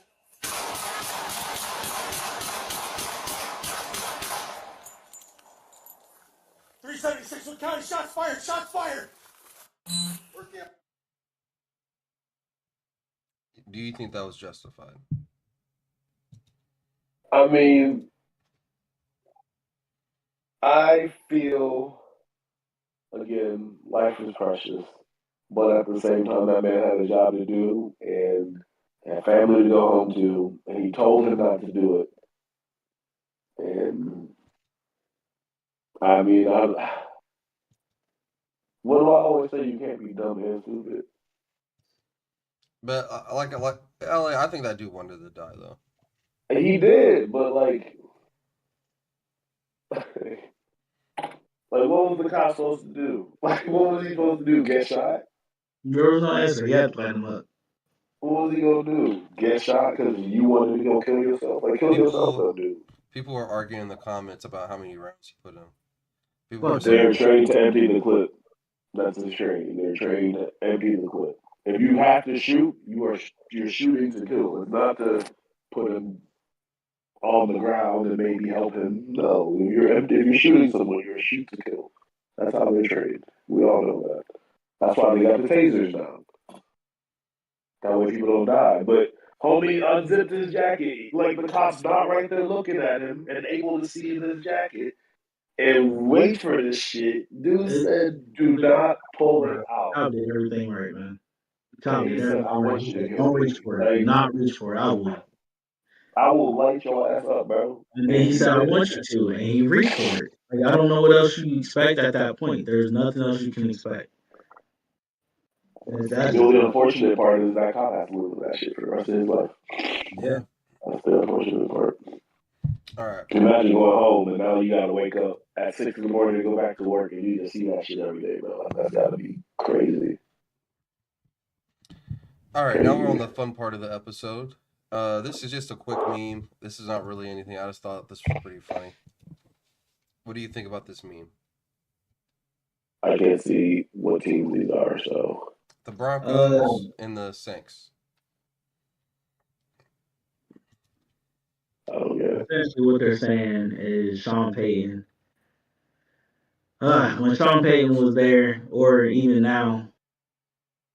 .376 Wood County. Shots fired. Shots fired. Working. Do you think that was justified? I mean, I feel, again, life is precious. But at the same time, that man had a job to do and had family to go home to, and he told him not to do it. And I mean, what do I always say? You can't be dumb and stupid. But like LA, I think that dude wanted to die though. And he did, but like, what was the cop supposed to do? Like, what was he supposed to do? Get shot? There was no answer. He had to light him up. What was he gonna do? Get shot because you wanted to go kill yourself? Like, kill yourself, though, dude. People were arguing in the comments about how many rounds he put in. People Fuck were saying, They're trained to empty the clip. That's his training. They're trained to empty the clip. If you have to shoot, you're shooting to kill. It's not to put him on the ground and maybe help him. No, if you're shooting someone, you're a shoot to kill. That's how they're trained. We all know that. That's why they got the tasers down. That way people don't die. But homie unzipped his jacket. Like, the cop's not right there looking at him and able to see in his jacket and wait for this shit. Dude said, do not pull it out. I did everything right, man. Tom He did said, everything I want right. you to kill Don't me. reach for it. Do Like, not reach for it. I will light your ass up, bro. And then he said, I want you to. And he reached for it. Like, I don't know what else you expect at that point. There's nothing else you can expect. The only unfortunate part is that cop has to live with that shit for the rest of his life. Yeah. That's the unfortunate part. all right. Imagine going home and now you gotta wake up at 6 in the morning to go back to work and you just see that shit every day, bro. That's gotta be crazy. All right, now we're on the fun part of the episode. This is just a quick meme. This is not really anything. I just thought this was pretty funny. What do you think about this meme? I can't see what teams these are, so. The Broncos and the Saints. I don't get it. Essentially, what they're saying is Sean Payton. When Sean Payton was there, or even now,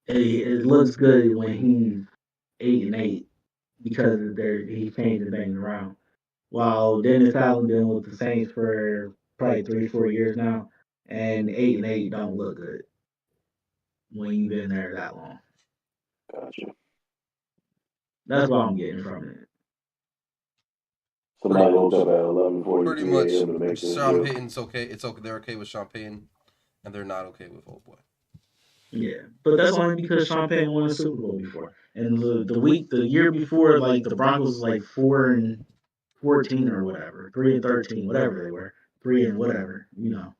it looks good when he's 8-8 because he's changing things around. While Dennis Allen been with the Saints for probably 3-4 years now, and 8-8 don't look good when you've been there that long. Gotcha. That's what I'm getting from it. Somebody woke up at 11:43 Pretty much, a.m. to make this Sean deal. Payton's okay. It's okay. They're okay with Sean Payton, and they're not okay with old boy. Yeah, but that's only because Sean Payton won a Super Bowl before, and the year before, like the Broncos was like 4-14 or whatever, 3-13, whatever they were, 3 and whatever, you know.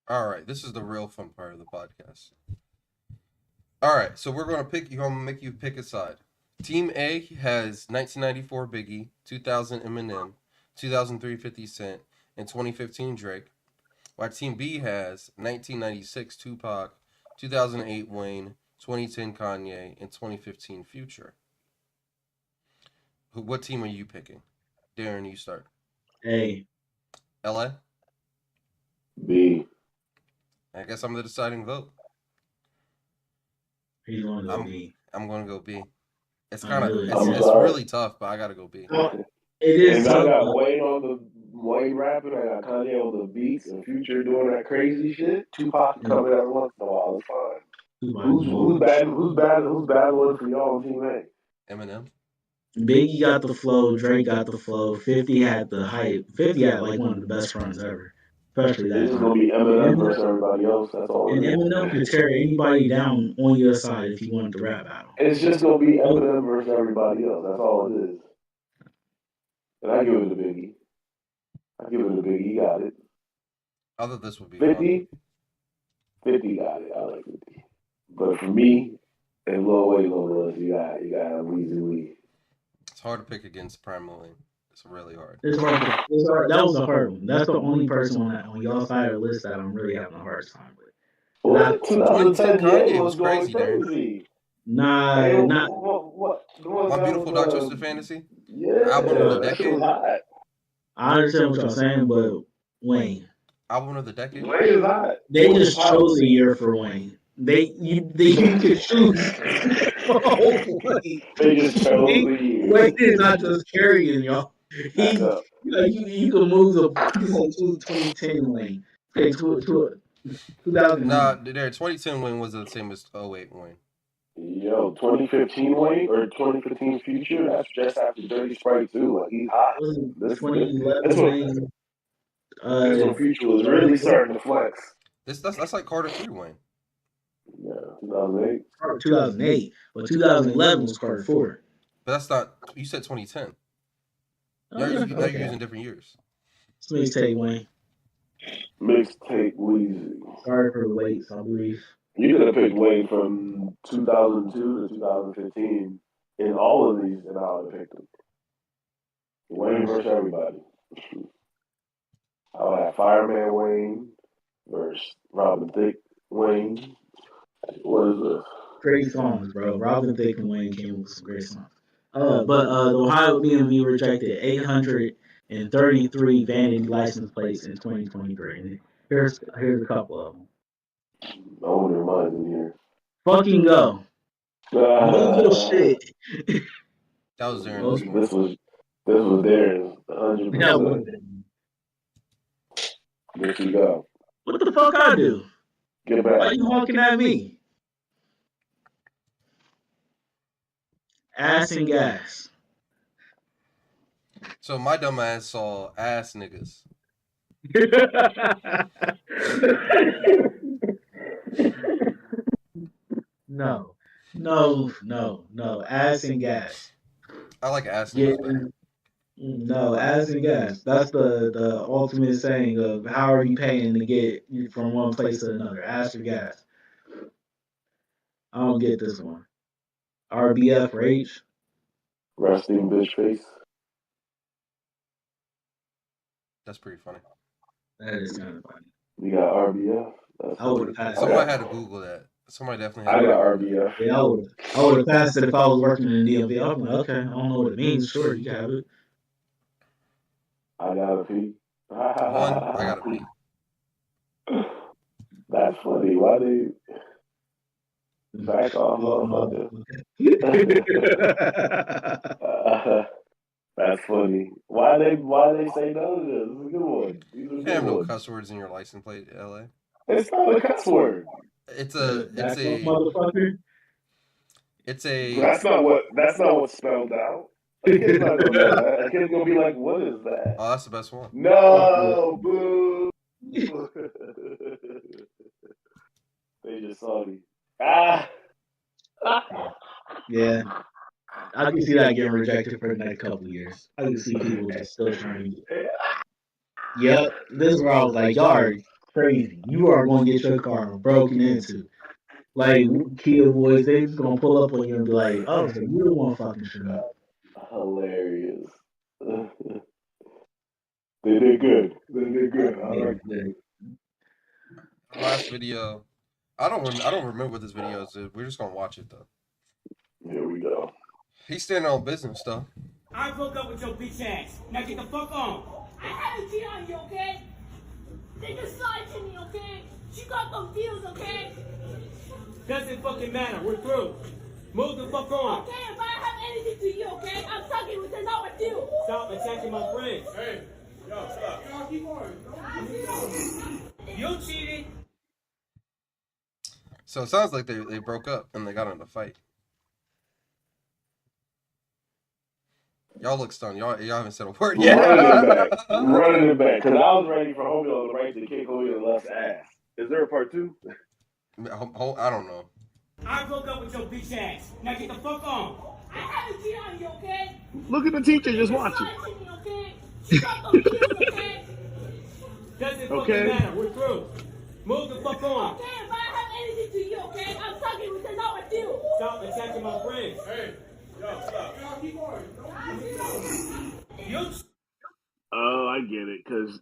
All right, this is the real fun part of the podcast. All right, so we're gonna make you pick a side. Team A has 1994 Biggie, 2000 Eminem, 2003 50 Cent, and 2015 Drake. While Team B has 1996 Tupac, 2008 Wayne, 2010 Kanye, and 2015 Future. What team are you picking? Darren, you start. A. LA? B. I guess I'm the deciding vote. He's going to go B. I'm going to go B. It's I'm kind of really- it's really tough, but I got to go B. Well, it is And I tough. got Wayne rapping, I got Kanye on the beats, and Future doing that crazy shit. Tupac coming every once in a while. It's fine. Who's battling for y'all on Team A? Eminem? Biggie got the flow, Drake got the flow, 50 had the hype. 50 had like one of the best runs ever, especially that It's just time. gonna be Eminem versus everybody else. That's all. And Eminem could tear anybody down on your side if you wanted to rap battle. It's just gonna be Eminem versus everybody else. That's all it is. And I give it to Biggie. He got it. I thought this would be 50 got it. I like 50. But for me, and Lil Wayne on the list, you got Weezy. It's hard to pick against Prime Lane. It's really hard. It's hard. That was a hard one. That's the only person on y'all side of the list that I'm really having a hard time with. What? 2010 Kanye was going crazy, Darren. crazy. Nah, not. What? My Beautiful Dark Twisted Fantasy? Yeah. Album of the that shit decade? was hot. I understand what y'all saying, but Wayne. Album of the decade? Wayne is hot. They just chose a year for Wayne. You could choose. They just chose the year. Wayne is not just carrying y'all. You can move the 2010 Wayne. Okay, to 2000. Nah, there 2010 Wayne wasn't the same as 08 Wayne. Yo, 2015 Wayne or 2015 Future? That's just after Dirty Sprite 2. Like, he's hot. Wasn't 2011 Wayne. That's when Future was really starting to flex. That's like Carter 3 Wayne. Yeah, 2008. 2008, but 2011 was Carter 4. But that's not. You said 2010. Now you're using different years. It's mixtape Wayne. Mixtape Weezy. Sorry for the wait, I believe. You could have picked Wayne from 2002 to 2015 in all of these, and I would have picked him. Wayne versus everybody. I would have Fireman Wayne versus Robin Thicke Wayne. What is this? Great songs, bro. Robin Thicke and Wayne came with some great songs. But the Ohio DMV rejected 833 vanity license plates in 2023. And here's a couple of them. I wonder mine's in here. Fucking go. No shit. That was Darren's. This was theirs. 100%. There you go. What the fuck I do? Get it back. Why you honking at me? Ass and gas. So my dumb ass saw ass niggas. No. Ass and gas. I like ass niggas better. No, ass and gas. That's the ultimate saying of how are you paying to get you from one place to another? Ass or gas. I don't get this one. RBF Rage. Resting bitch face. That's pretty funny. That is kind of funny. You got RBF. I would have passed. Somebody had to Google that. Somebody definitely had I to. got RBF. Yeah, I would have passed it if I was working in the DMV. I'm like, okay, I don't know what it means. Sure, you have it. I got a P. I got a P. That's funny. Why they back off, motherfucker? That's funny. Why they say no to this? This is a good one. These are You good have no ones. cuss words in your license plate, LA. It's not a cuss word. It's That's a That's not what's spelled out. A kid's not gonna know that. A kid's gonna be like, "What is that?" Oh, that's the best one. No, boo. They just saw me. Yeah. I can see that getting rejected for the next couple of years. I can see people just still trying to. Yep. This is where I was like, y'all are crazy. You are going to get your car broken into. Like, Kia boys, they just going to pull up on you and be like, oh, so you don't want fucking shit up. Hilarious. They did good. They did good. I like it. Last video. I don't remember what this video is. We're just gonna watch it though. Here we go. He's standing on business though. I broke up with your bitch ass. Now get the fuck on. I haven't cheated on you, okay? They just lied to me, okay? She got confused, okay? Doesn't fucking matter. We're through. Move the fuck on. Okay, if I have anything to you, okay? I'm talking with her, not with you. Stop attacking my friends. Hey, yo, stop. Yo, keep going. You cheated. So it sounds like they broke up and they got in a fight. Y'all look stunned. Y'all haven't said a word yet. Running it back. Because I was ready for Homie on the right to kick Homie on the left's ass. Is there a part 2? I don't know. I broke up with your bitch ass. Now get the fuck on. I haven't cheated on you, okay? Look at the teacher just They watching. lied to me, okay? She got confused, okay? Doesn't fucking matter. We're through. Move the fuck on. Okay, if I have anything to you, okay? I'm talking with her, not with you. Stop attacking my friends. Hey, yo, stop. Yo, keep going. You. Oh, I get it. Because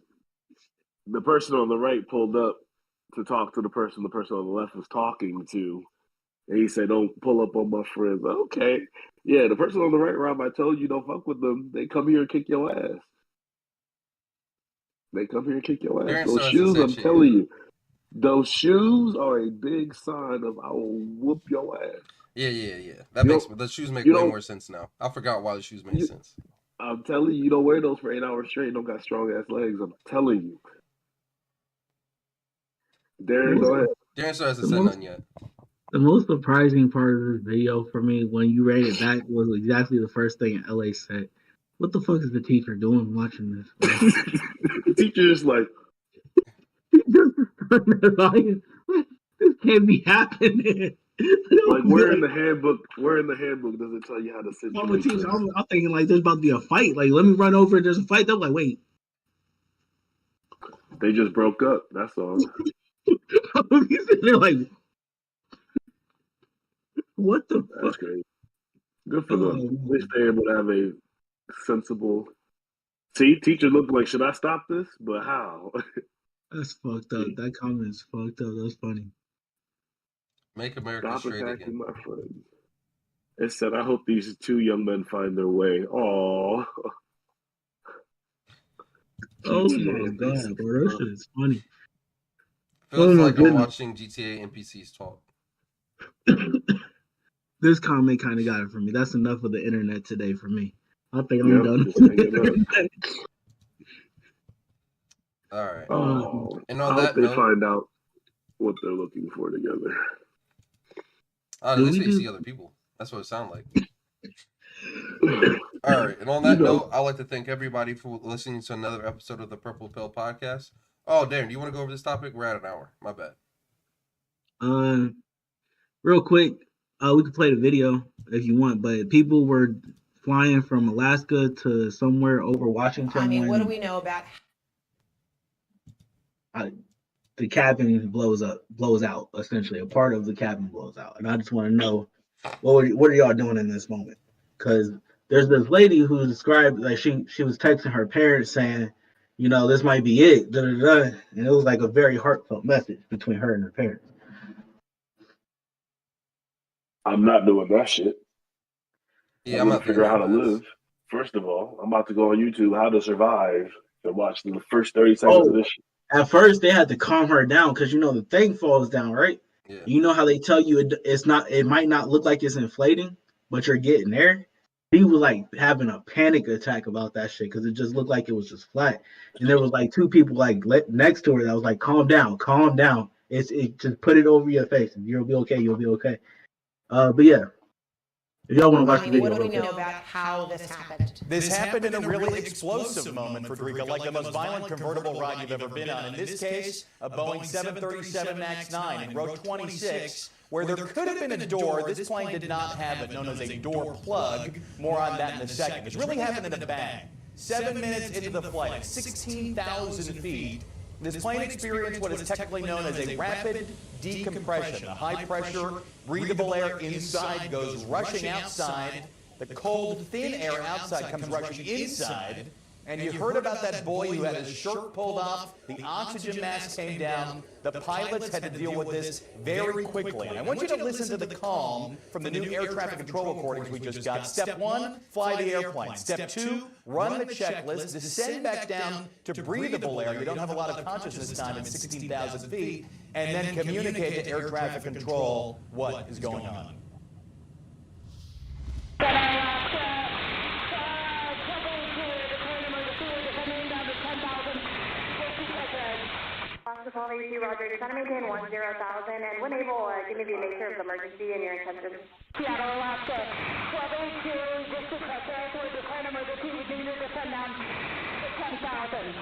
the person on the right pulled up to talk to the person on the left was talking to. And he said, "Don't pull up on my friends." Okay. Yeah, the person on the right, Rob, I told you don't fuck with them. They come here and kick your ass. They come here and kick your ass. Those shoes, I'm telling you. Those shoes are a big sign of I will whoop your ass. Yeah. The shoes make way more sense now. I forgot why the shoes made sense. I'm telling you, you don't wear those for 8 hours straight. Don't got strong ass legs. I'm telling you. Darren, go ahead. Darren still hasn't said nothing yet. The most surprising part of this video for me when you read it back was exactly the first thing LA said. What the fuck is the teacher doing watching this? The teacher is like, This can't be happening. like where in the handbook? Where in the handbook does it tell you how to sit? I'm a teacher. I'm thinking like there's about to be a fight. Like, let me run over. There's a fight. They're like, wait. They just broke up. That's all. They're like, what the That's fuck? crazy. Good for them. At least they're able to have a sensible. See, teacher looked like, should I stop this? But how? That's fucked up. That comment is fucked up. That's funny. Make America Stop straight attacking again. my friends. It said, I hope these two young men find their way. Aww. Oh my god, bro. That shit is funny. Feels my like I'm goodness. watching GTA NPCs talk. This comment kind of got it for me. That's enough of the internet today for me. I think I'm Yep, done. just hang it up. All right. Oh, And I on hope that they note, find out what they're looking for together. at least they see other people. That's what it sounds like. All right. And on that note, I'd like to thank everybody for listening to another episode of the Purple Pill Podcast. Oh, Darren, do you want to go over this topic? We're at an hour. My bad. Real quick, we could play the video if you want, but people were flying from Alaska to somewhere over Washington. I mean, what do we know about the cabin blows out, essentially. A part of the cabin blows out. And I just want to know, what are y'all doing in this moment? Because there's this lady who described, like, she was texting her parents saying, you know, this might be it, and it was like a very heartfelt message between her and her parents. I'm not doing that shit. Yeah, I'm not gonna figure out how to doing that, live. First of all, I'm about to go on YouTube, how to survive, and watch the first 30 seconds of this shit. At first, they had to calm her down because, you know, the thing falls down, right? Yeah. You know how they tell you it might not look like it's inflating, but you're getting there. He was like having a panic attack about that shit because it just looked like it was just flat. And there was like two people like next to her that was like, calm down. It just put it over your face and you'll be okay. But yeah. If y'all want to watch the video. What do we know about how this happened? This happened in a really explosive moment, Frederica, like the most violent convertible ride you've ever been on. In this case, a Boeing 737 MAX 9 in row 26, where there could have been a door. This plane did not have it, known as a door plug. More on that in a second. It's really happened in a bang. 7 minutes into the flight at 16,000 feet, this plane experienced what is technically known as a rapid decompression. The high pressure, breathable air inside goes rushing outside. The cold, thin air outside comes rushing inside. And you heard about that boy who had his shirt pulled off, the oxygen mask came down. The pilots had to deal with this very quickly. And I want you to listen to the calm from the new air traffic control recordings we just got. Step 1, fly the airplane. Step 2, run the checklist, descend back down to breathable air. You don't have a lot of consciousness time at 16,000 feet. And then communicate to air traffic control what is going on. Roger, trying to maintain 10,000, and when able, give me the nature of the emergency and your intentions. Seattle, Alaska, 1282, just to touch airport, declare an emergency, we need to descend down to 10,000.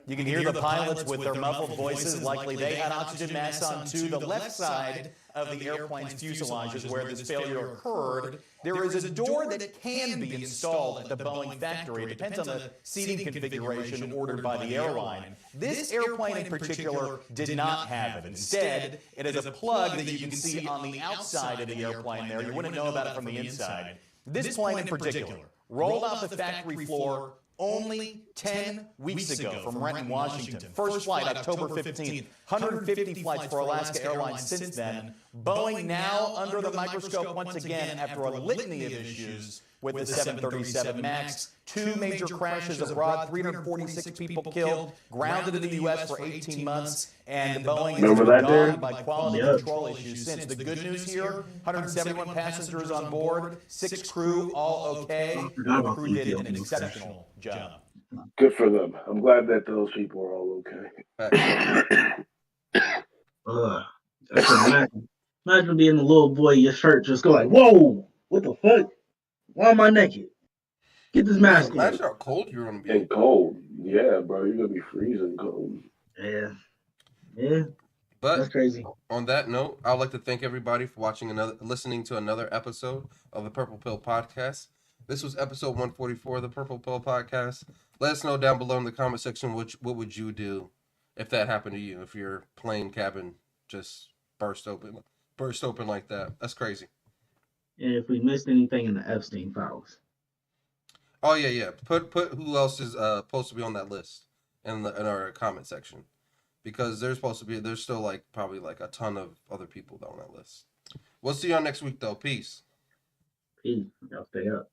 You can hear the pilots with their muffled voices. Likely they had oxygen masks on to the left side of the airplane's fuselages where this failure occurred. There is a door that can be installed at the Boeing factory. It depends on the seating configuration ordered by the airline. This airplane in particular did not have it. Instead, it is a plug that you can see on the outside of the airplane there. You wouldn't know about it from the inside. This plane in particular rolled off the factory floor only 10 weeks ago from Renton, Washington. First flight, October 15th. 150 flights for Alaska Airlines since then. Boeing now under the microscope once again after a litany of issues with the 737 MAX. 2 major crashes abroad, 346 people killed, grounded in the U.S. for 18 months, and Boeing has been gone by quality control issues since. The good news here, 171 passengers on board, 6 crew, all okay. The crew did an exceptional job. Good for them. I'm glad that those people are all okay. Imagine being a little boy, your shirt just go like, whoa, what the fuck? Why am I naked? Get this mask on. Imagine how cold you're gonna be. And cold. Yeah, bro. You're gonna be freezing cold. Yeah. Yeah. But That's crazy. on that note, I'd like to thank everybody for listening to another episode of the Purple Pill Podcast. This was episode 144 of the Purple Pill Podcast. Let us know down below in the comment section what would you do if that happened to you, if your plane cabin just burst open like that. That's crazy. And if we missed anything in the Epstein files. Oh yeah. Put who else is supposed to be on that list in our comment section, because there's still like probably like a ton of other people on that list. We'll see y'all next week though. Peace. Peace. Y'all stay up.